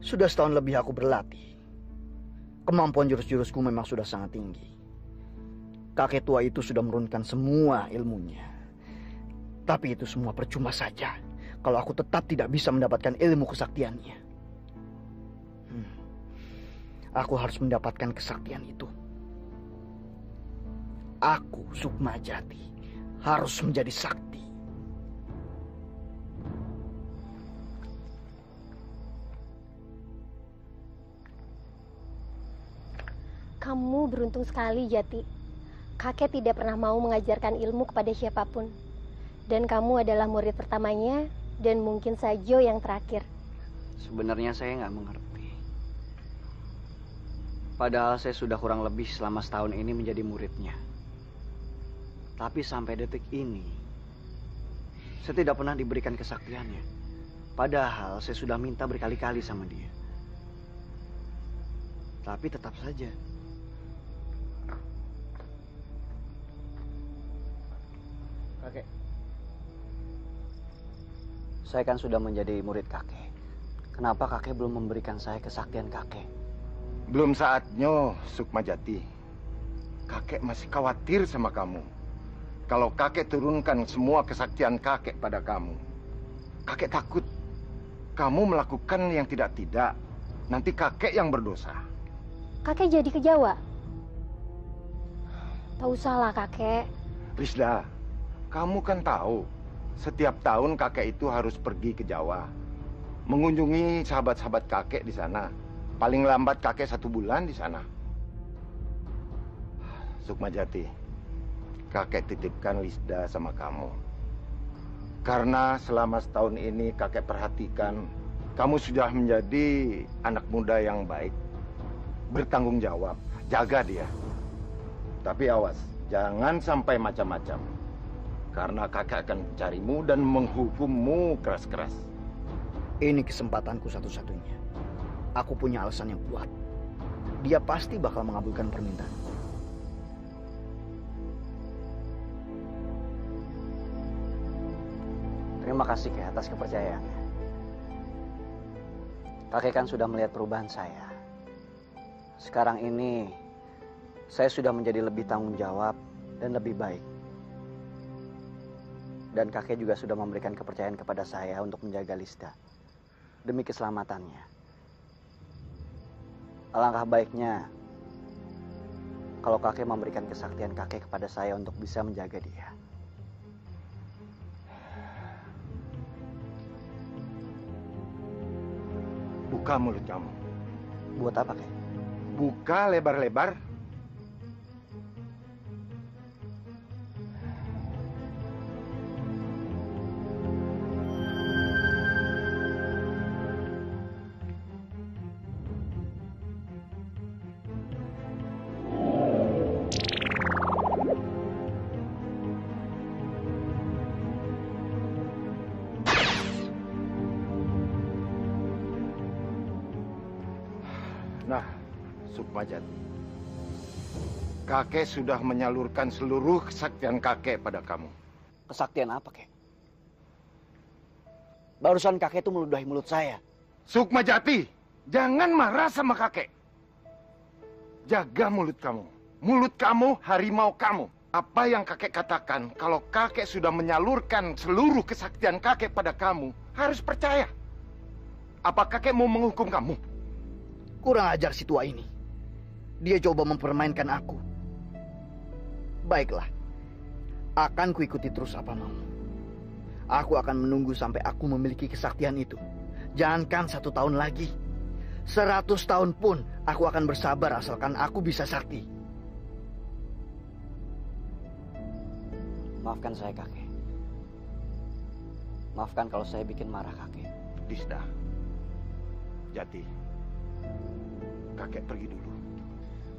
Sudah setahun lebih aku berlatih. Kemampuan jurus-jurusku memang sudah sangat tinggi. Kakek tua itu sudah menurunkan semua ilmunya. Tapi itu semua percuma saja kalau aku tetap tidak bisa mendapatkan ilmu kesaktiannya. Aku harus mendapatkan kesaktian itu. Aku, Sukmajati, harus menjadi sakti. Kamu beruntung sekali, Jati. Kakek tidak pernah mau mengajarkan ilmu kepada siapapun. Dan kamu adalah murid pertamanya dan mungkin saja yang terakhir. Sebenarnya saya nggak mengerti. Padahal saya sudah kurang lebih selama setahun ini menjadi muridnya. Tapi sampai detik ini, Saya tidak pernah diberikan kesaktiannya. Padahal saya sudah minta berkali-kali sama dia. Tapi tetap saja. Kakek. Saya kan sudah menjadi murid kakek. Kenapa kakek belum memberikan saya kesaktian kakek? Belum saatnya, Sukmajati. Kakek masih khawatir sama kamu. Kalau kakek turunkan semua kesaktian kakek pada kamu, kakek takut kamu melakukan yang tidak-tidak. Nanti kakek yang berdosa. Kakek jadi ke Jawa? Tak usahlah kakek. Risda, kamu kan tahu, setiap tahun kakek itu harus pergi ke Jawa. Mengunjungi sahabat-sahabat kakek di sana. Paling lambat kakek 1 bulan di sana. Sukmajati, kakek titipkan Lisda sama kamu. Karena selama setahun ini kakek perhatikan, kamu sudah menjadi anak muda yang baik. Bertanggung jawab, jaga dia. Tapi awas, jangan sampai macam-macam. Karena kakek akan mencarimu dan menghukummu keras-keras. Ini kesempatanku satu-satunya. Aku punya alasan yang kuat. Dia pasti bakal mengabulkan permintaan. Terima kasih Kek atas kepercayaannya. Kakek kan sudah melihat perubahan saya. Sekarang ini saya sudah menjadi lebih tanggung jawab dan lebih baik. Dan kakek juga sudah memberikan kepercayaan kepada saya untuk menjaga Lisda demi keselamatannya. Alangkah baiknya kalau kakek memberikan kesaktian kakek kepada saya untuk bisa menjaga dia. Buka mulut kamu. Buat apa, Kek? Buka lebar-lebar. Nah, Sukmajati, kakek sudah menyalurkan seluruh kesaktian kakek pada kamu. Kesaktian apa, Kek? Barusan kakek itu meludahi mulut saya. Sukmajati, jangan marah sama kakek. Jaga mulut kamu. Mulut kamu, harimau kamu. Apa yang kakek katakan, kalau kakek sudah menyalurkan seluruh kesaktian kakek pada kamu, harus percaya. Apa kakek mau menghukum kamu? Kurang ajar si tua ini. Dia coba mempermainkan aku. Baiklah. Akan kuikuti terus apa mau. Aku akan menunggu sampai aku memiliki kesaktian itu. Jangankan 1 tahun lagi. 100 tahun pun aku akan bersabar asalkan aku bisa sakti. Maafkan saya, kakek. Maafkan kalau saya bikin marah kakek. Lisda, Jati, kakek pergi dulu.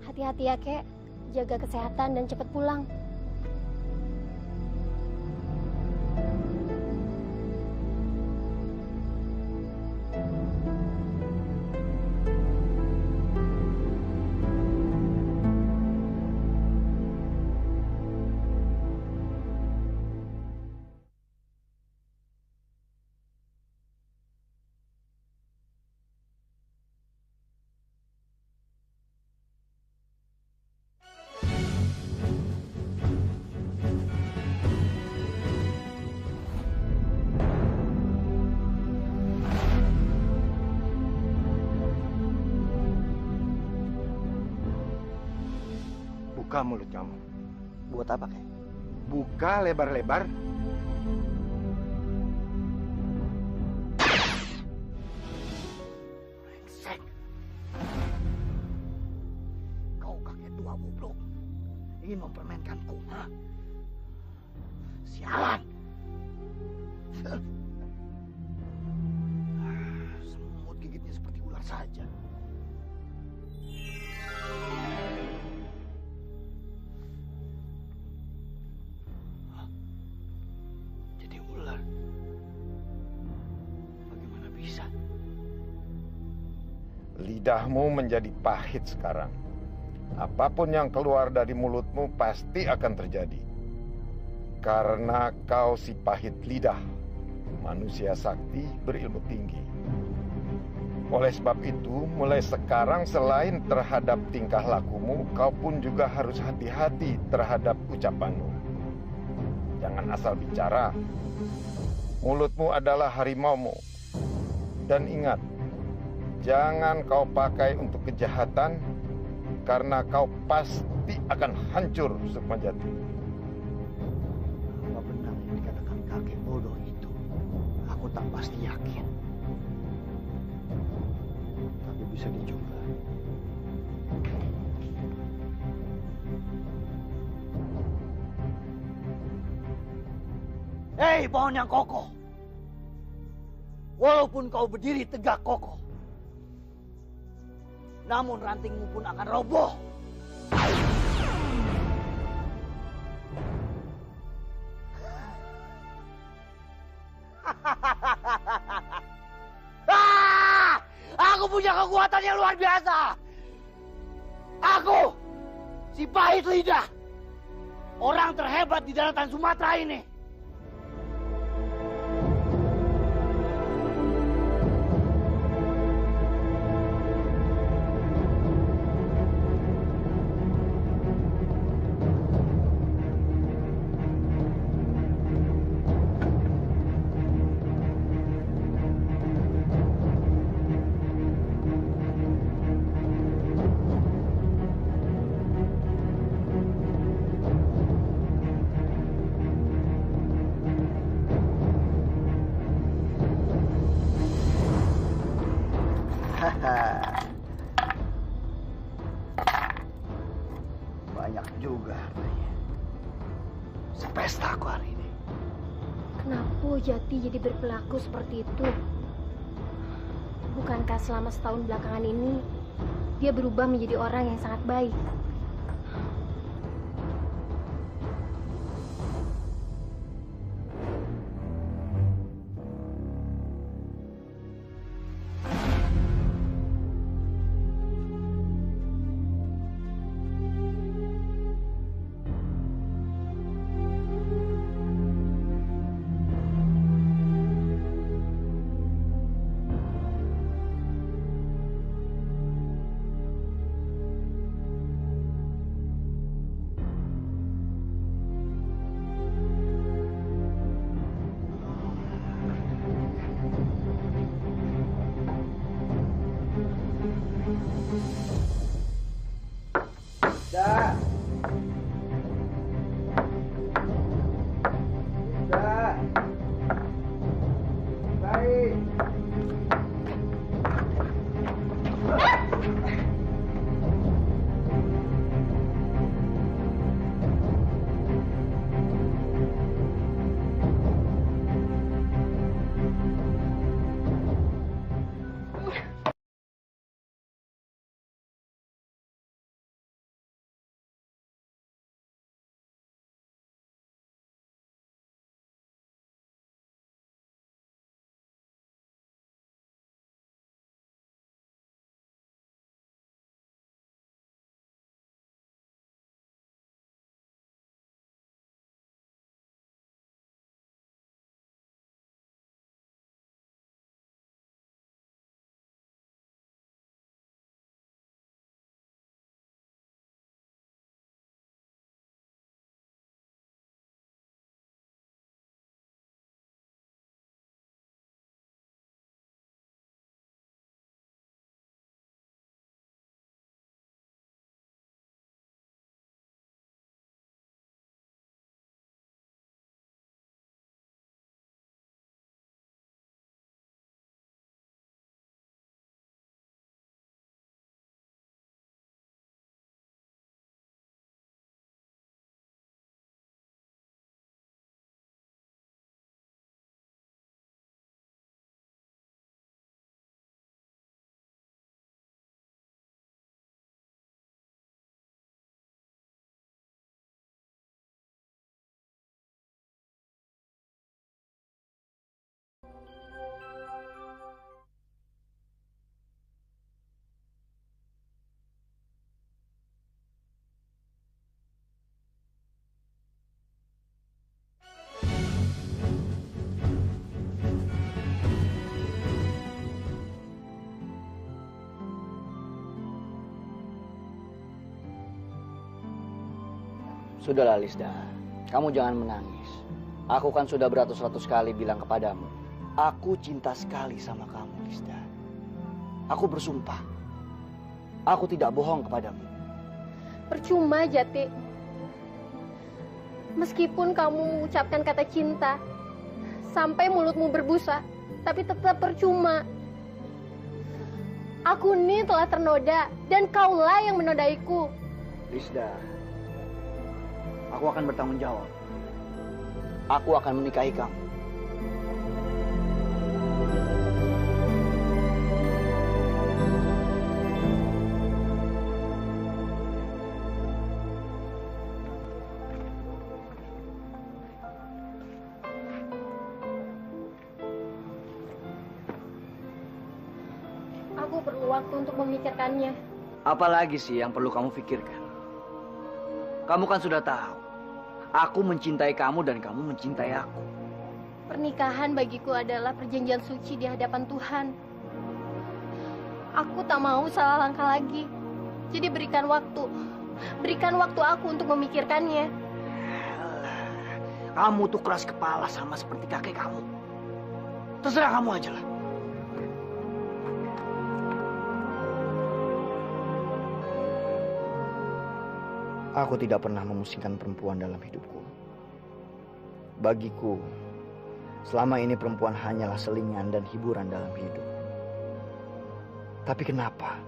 Hati-hati ya, Kek. Jaga kesehatan dan cepat pulang. Buka mulut kamu. Buat apa, Kek? Buka lebar-lebar. Brengsek. Kau kakek tua goblok. Ingin mempermainkanku, ha? Sialan. Semut gigitnya seperti ular saja. Jadi ular. Lidahmu menjadi pahit sekarang. Apapun yang keluar dari mulutmu pasti akan terjadi. Karena kau si pahit lidah, manusia sakti berilmu tinggi. Oleh sebab itu, mulai sekarang selain terhadap tingkah lakumu, kau pun juga harus hati-hati terhadap ucapanmu. Jangan asal bicara. Mulutmu adalah harimaumu. Dan ingat, jangan kau pakai untuk kejahatan, karena kau pasti akan hancur Sukmajati. Apa benar yang dikatakan kakek bodoh itu? Aku tak pasti yakin. Tapi bisa dicoba. Hei pohon yang kokoh. Walaupun kau berdiri tegak kokoh, namun rantingmu pun akan roboh. Aku punya kekuatan yang luar biasa. Aku, si pahit lidah, orang terhebat di daratan Sumatera ini. Banyak juga hartanya. Sepesta aku hari ini. Kenapa Jati jadi berperilaku seperti itu? Bukankah selama setahun belakangan ini dia berubah menjadi orang yang sangat baik? Sudahlah Lisda, kamu jangan menangis. Aku kan sudah beratus-ratus kali bilang kepadamu, aku cinta sekali sama kamu Lisda. Aku bersumpah, aku tidak bohong kepadamu. Percuma, Jati. Meskipun kamu mengucapkan kata cinta, sampai mulutmu berbusa, tapi tetap percuma. Aku ini telah ternoda, dan kaulah yang menodaiku. Lisda, aku akan bertanggung jawab. Aku akan menikahi kamu. Aku perlu waktu untuk memikirkannya. Apalagi sih yang perlu kamu pikirkan? Kamu kan sudah tahu, aku mencintai kamu dan kamu mencintai aku. Pernikahan bagiku adalah perjanjian suci di hadapan Tuhan. Aku tak mau salah langkah lagi. Jadi berikan waktu. Berikan waktu aku untuk memikirkannya. Kamu tuh keras kepala sama seperti kakek kamu. Terserah kamu aja lah. Aku tidak pernah memusingkan perempuan dalam hidupku. Bagiku, selama ini perempuan hanyalah selingan dan hiburan dalam hidup. Tapi kenapa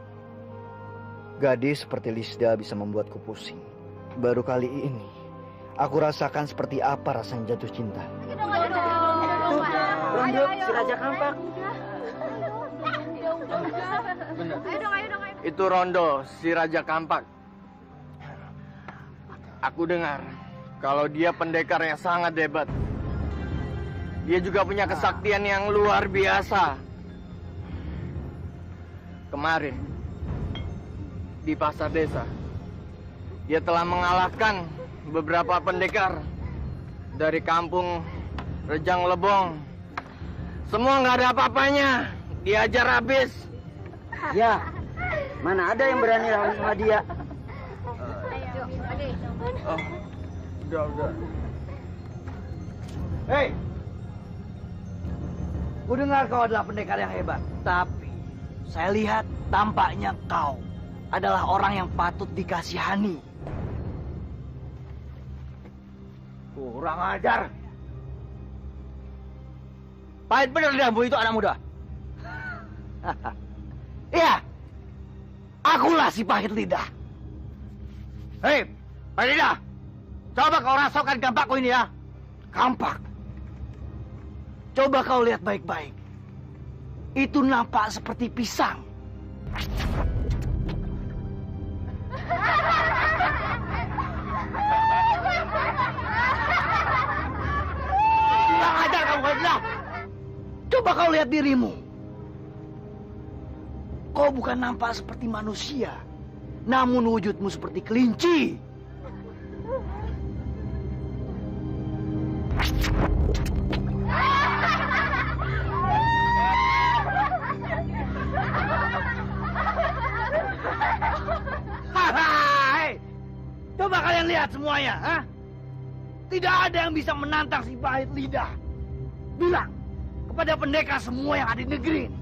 gadis seperti Lisda bisa membuatku pusing? Baru kali ini, aku rasakan seperti apa rasanya jatuh cinta. Rondo, si Raja Kampak. Itu Rondo, si Raja Kampak. Aku dengar kalau dia pendekar yang sangat hebat. Dia juga punya kesaktian yang luar biasa. Kemarin di pasar desa, dia telah mengalahkan beberapa pendekar dari kampung Rejang Lebong. Semua nggak ada apa-apanya, diajar habis. Ya, mana ada yang berani lawan sama dia? Oh, udah. Hei, ku dengar kau adalah pendekar yang hebat. Tapi saya lihat tampaknya kau adalah orang yang patut dikasihani. Kurang ajar. Pahit bener lidahmu itu anak muda. Iya, akulah si pahit lidah. Hei, pahit lidah. Coba kau rasakan kampakku ini ya. Kampak. Coba kau lihat baik-baik. Itu nampak seperti pisang. Kurang ajar kamu, Fadila. Coba kau lihat dirimu. Kau bukan nampak seperti manusia, namun wujudmu seperti kelinci. Hai, coba kalian lihat semuanya, ha? Tidak ada yang bisa menantang si pahit lidah. Bilang kepada pendekar semua yang ada di negeri ini,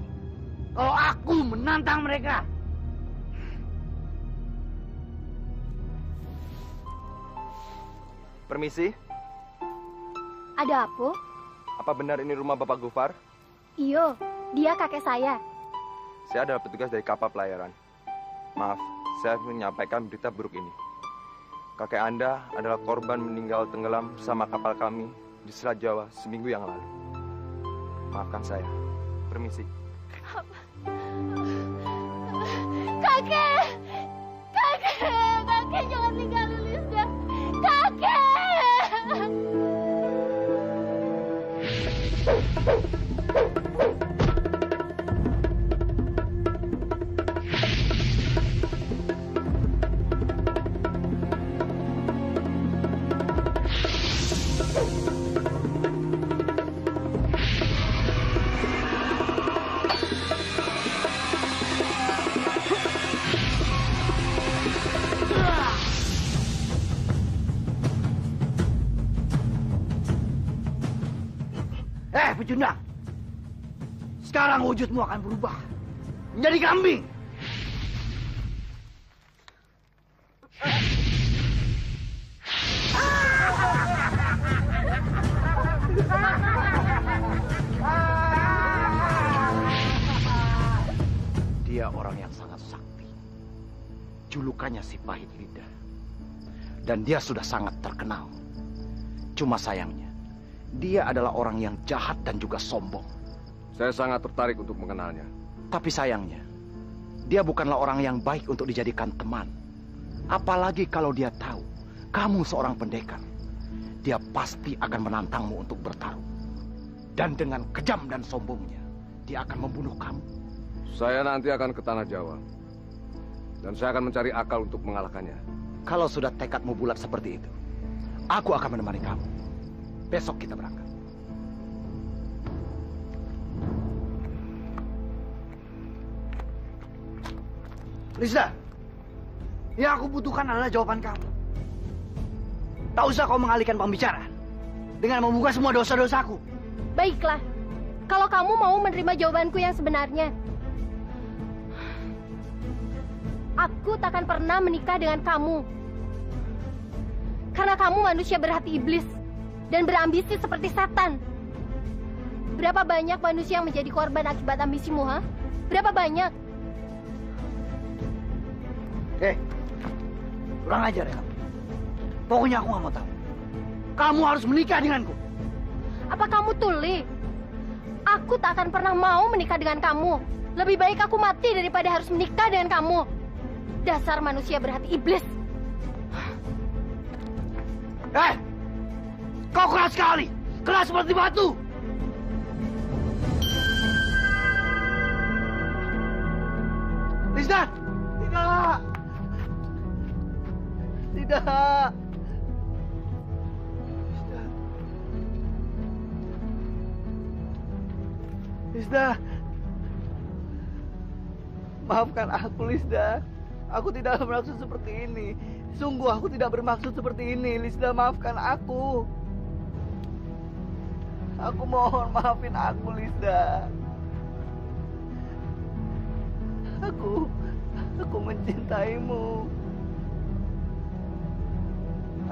kalau aku menantang mereka. Permisi, Ada apa? apa benar ini rumah Bapak Gufar? Iyo, dia kakek saya. Saya adalah petugas dari kapal pelayaran. Maaf, saya menyampaikan berita buruk ini. Kakek Anda adalah korban meninggal tenggelam bersama kapal kami di Selat Jawa seminggu yang lalu. Maafkan saya. Permisi. Kakek! Kakek jangan tinggalin Lisda. Kakek! pecundang. Sekarang wujudmu akan berubah menjadi kambing. Dia orang yang sangat sakti. Julukannya si pahit lidah. Dan dia sudah sangat terkenal. Cuma sayangnya, dia adalah orang yang jahat dan juga sombong. Saya sangat tertarik untuk mengenalnya. Tapi sayangnya, dia bukanlah orang yang baik untuk dijadikan teman. Apalagi kalau dia tahu kamu seorang pendekar. Dia pasti akan menantangmu untuk bertarung. Dan dengan kejam dan sombongnya, dia akan membunuh kamu. Saya nanti akan ke Tanah Jawa. Dan saya akan mencari akal untuk mengalahkannya. Kalau sudah tekadmu bulat seperti itu, aku akan menemani kamu. Besok kita berangkat. Lisda, yang aku butuhkan adalah jawaban kamu. Tak usah kau mengalihkan pembicaraan dengan membuka semua dosa-dosaku. Baiklah, kalau kamu mau menerima jawabanku yang sebenarnya, aku takkan pernah menikah dengan kamu. Karena kamu manusia berhati iblis dan berambisi seperti setan. Berapa banyak manusia yang menjadi korban akibat ambisimu, ha? Berapa banyak? Kurang ajar ya kamu. Pokoknya aku nggak mau tahu. Kamu harus menikah denganku. Apa kamu tuli? Aku tak akan pernah mau menikah dengan kamu. Lebih baik aku mati daripada harus menikah dengan kamu. Dasar manusia berhati iblis. Kau keras sekali. Keras seperti batu. Lisdan! Tidak! Tidak! Lisda! Maafkan aku, Lisda. Aku tidak bermaksud seperti ini. Sungguh aku tidak bermaksud seperti ini. Lisda, maafkan aku. Aku mohon maafin aku, Lisda. Aku mencintaimu.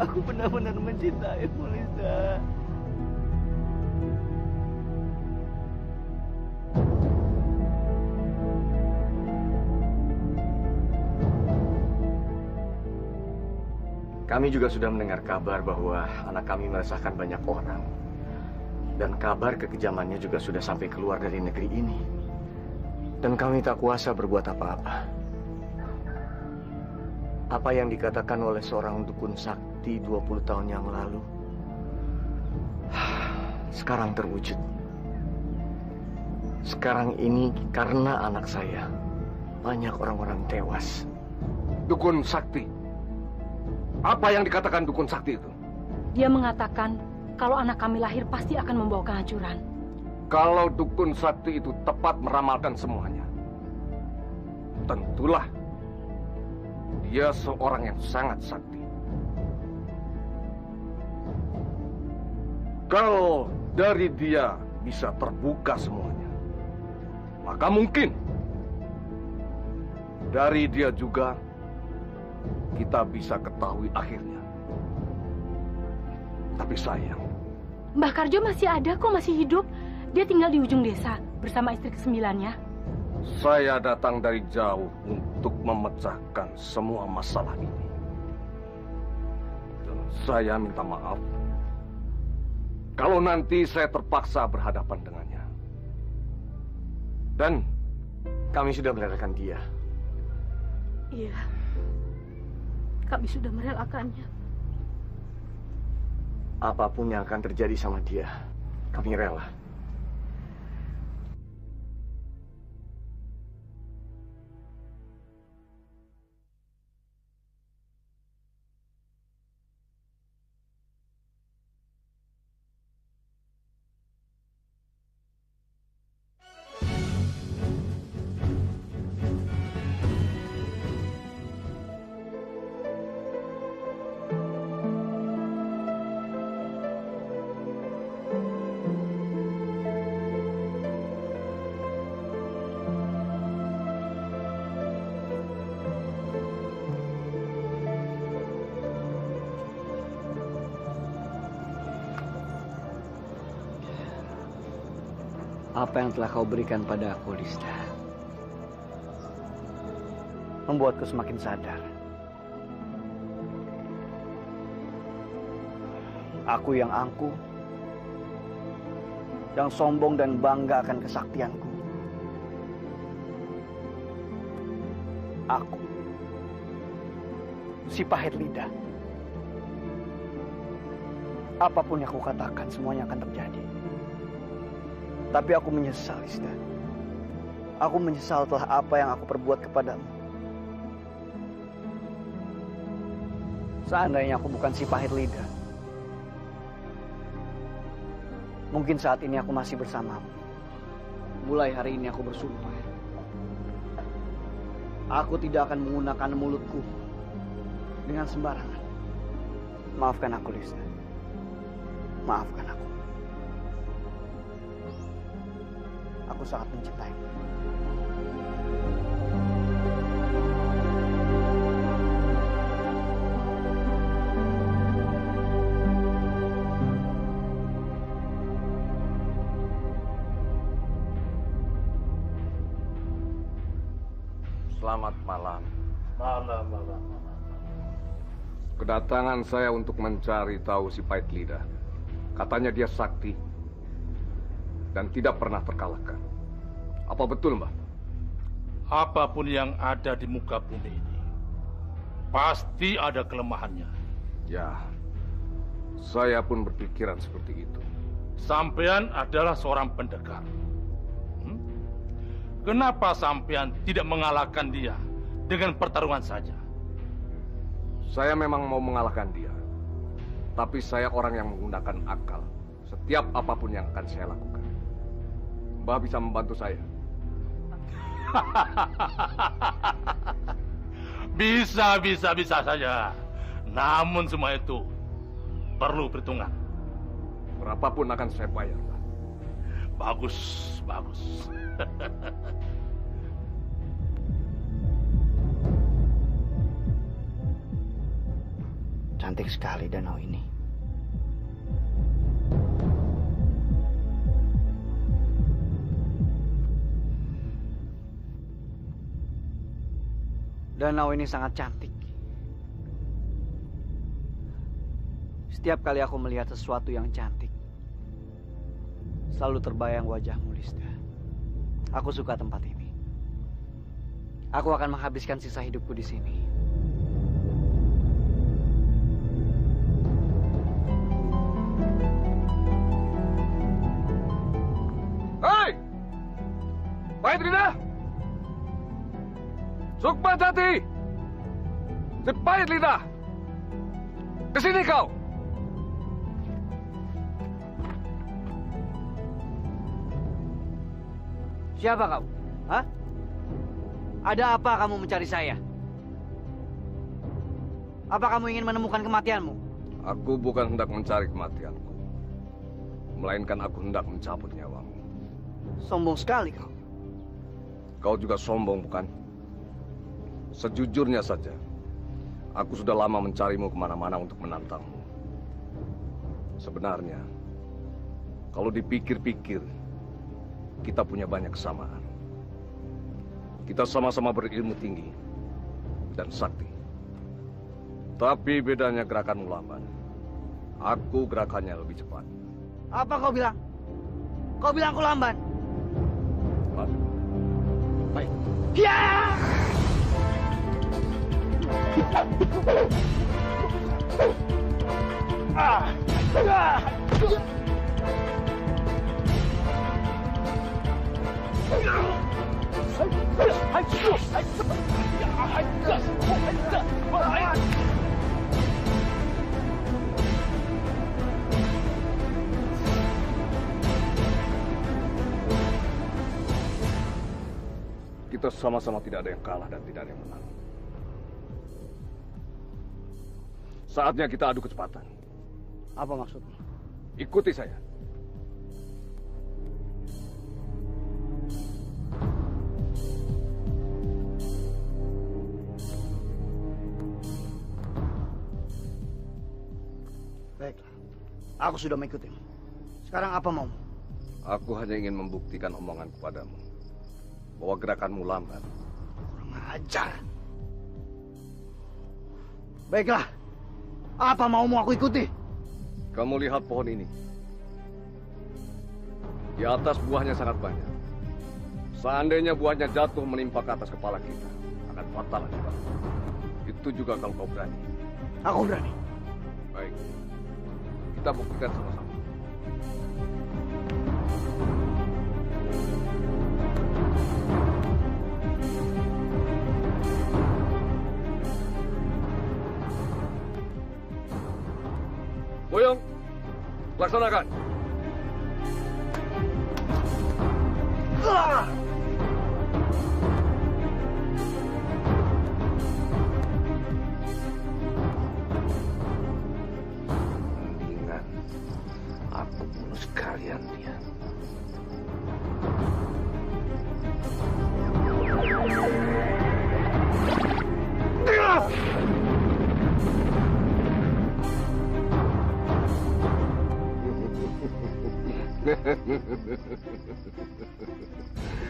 Aku benar-benar mencintaimu, Lisda. Kami juga sudah mendengar kabar bahwa anak kami meresahkan banyak orang. Dan kabar kekejamannya juga sudah sampai keluar dari negeri ini. Dan kami tak kuasa berbuat apa-apa. Apa yang dikatakan oleh seorang dukun sakti 20 tahun yang lalu, sekarang terwujud. Sekarang ini karena anak saya, banyak orang-orang tewas. Dukun sakti? Apa yang dikatakan dukun sakti itu? Dia mengatakan kalau anak kami lahir pasti akan membawa kehancuran. Kalau dukun sakti itu tepat meramalkan semuanya, tentulah dia seorang yang sangat sakti. Kalau dari dia bisa terbuka semuanya, maka mungkin dari dia juga kita bisa ketahui akhirnya. Tapi sayang, Mbah Karjo masih ada kok, masih hidup. Dia tinggal di ujung desa bersama istri ke-9-nya. saya datang dari jauh untuk memecahkan semua masalah ini. Dan saya minta maaf kalau nanti saya terpaksa berhadapan dengannya. Dan kami sudah merelakan dia. Iya, kami sudah merelakannya. Apapun yang akan terjadi sama dia, kami rela. Apa yang telah kau berikan pada aku, Lista, membuatku semakin sadar. Aku yang angkuh, yang sombong dan bangga akan kesaktianku. Aku, si pahit lidah. Apapun yang aku katakan, semuanya akan terjadi. Tapi aku menyesal, Lista. Aku menyesal telah apa yang aku perbuat kepadamu. Seandainya aku bukan si pahit lidah, mungkin saat ini aku masih bersamamu. Mulai hari ini aku bersumpah, aku tidak akan menggunakan mulutku dengan sembarangan. Maafkan aku, Lista. Maafkan aku. Aku sangat mencintaimu. Selamat malam. Malam. Kedatangan saya untuk mencari tahu si pahit lidah. Katanya dia sakti dan tidak pernah terkalahkan. Apa betul, Mbah? Apapun yang ada di muka bumi ini, pasti ada kelemahannya. Ya, saya pun berpikiran seperti itu. Sampean adalah seorang pendekar. Kenapa sampean tidak mengalahkan dia dengan pertarungan saja? Saya memang mau mengalahkan dia. Tapi saya orang yang menggunakan akal. Setiap apapun yang akan saya lakukan. Mbah bisa membantu saya. Bisa saja. Namun semua itu perlu perhitungan. Berapapun akan saya bayar. Bagus. Cantik sekali danau ini. Danau ini sangat cantik. Setiap kali aku melihat sesuatu yang cantik, selalu terbayang wajahmu, Lista. Aku suka tempat ini. Aku akan menghabiskan sisa hidupku di sini. Hei! Pahit lidah! Sukma Jati! Si pahit lidah! Kesini kau! Siapa kau? Hah? Ada apa kamu mencari saya? Apa kamu ingin menemukan kematianmu? Aku bukan hendak mencari kematianku. Melainkan aku hendak mencabut nyawamu. Sombong sekali kau. Kau juga sombong, bukan? Sejujurnya saja, aku sudah lama mencarimu kemana-mana untuk menantangmu. Sebenarnya, kalau dipikir-pikir, kita punya banyak kesamaan. Kita sama-sama berilmu tinggi dan sakti. Tapi bedanya gerakanmu lamban. Aku gerakannya lebih cepat. Apa kau bilang? Kau bilang aku lamban? Baik. Ya! Kita sama-sama tidak ada yang kalah dan tidak ada yang menang. Saatnya kita adu kecepatan. Apa maksudmu? Ikuti saya. Baiklah. Aku sudah mengikutimu. Sekarang apa mau? Aku hanya ingin membuktikan omongan kepadamu bahwa gerakanmu lambat. Kurang ajar. Baiklah, apa maumu aku ikuti? Kamu lihat pohon ini. Di atas buahnya sangat banyak. Seandainya buahnya jatuh menimpa ke atas kepala kita, akan fatal juga. Itu juga kalau kau berani. Aku berani. Baik, kita buktikan sama-sama. Boyong, laksanakan. Mendingan aku bunuh sekalian dia.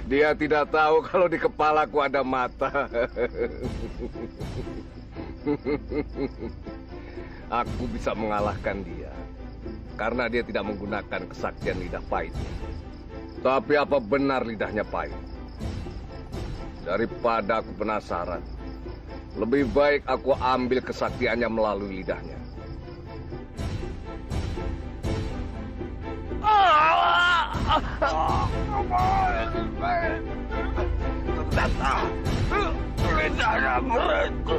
Dia tidak tahu kalau di kepalaku ada mata. Aku bisa mengalahkan dia karena dia tidak menggunakan kesaktian lidah pahit. Tapi apa benar lidahnya pahit? Daripada aku penasaran, lebih baik aku ambil kesaktiannya melalui lidahnya. Lidahnya mereka.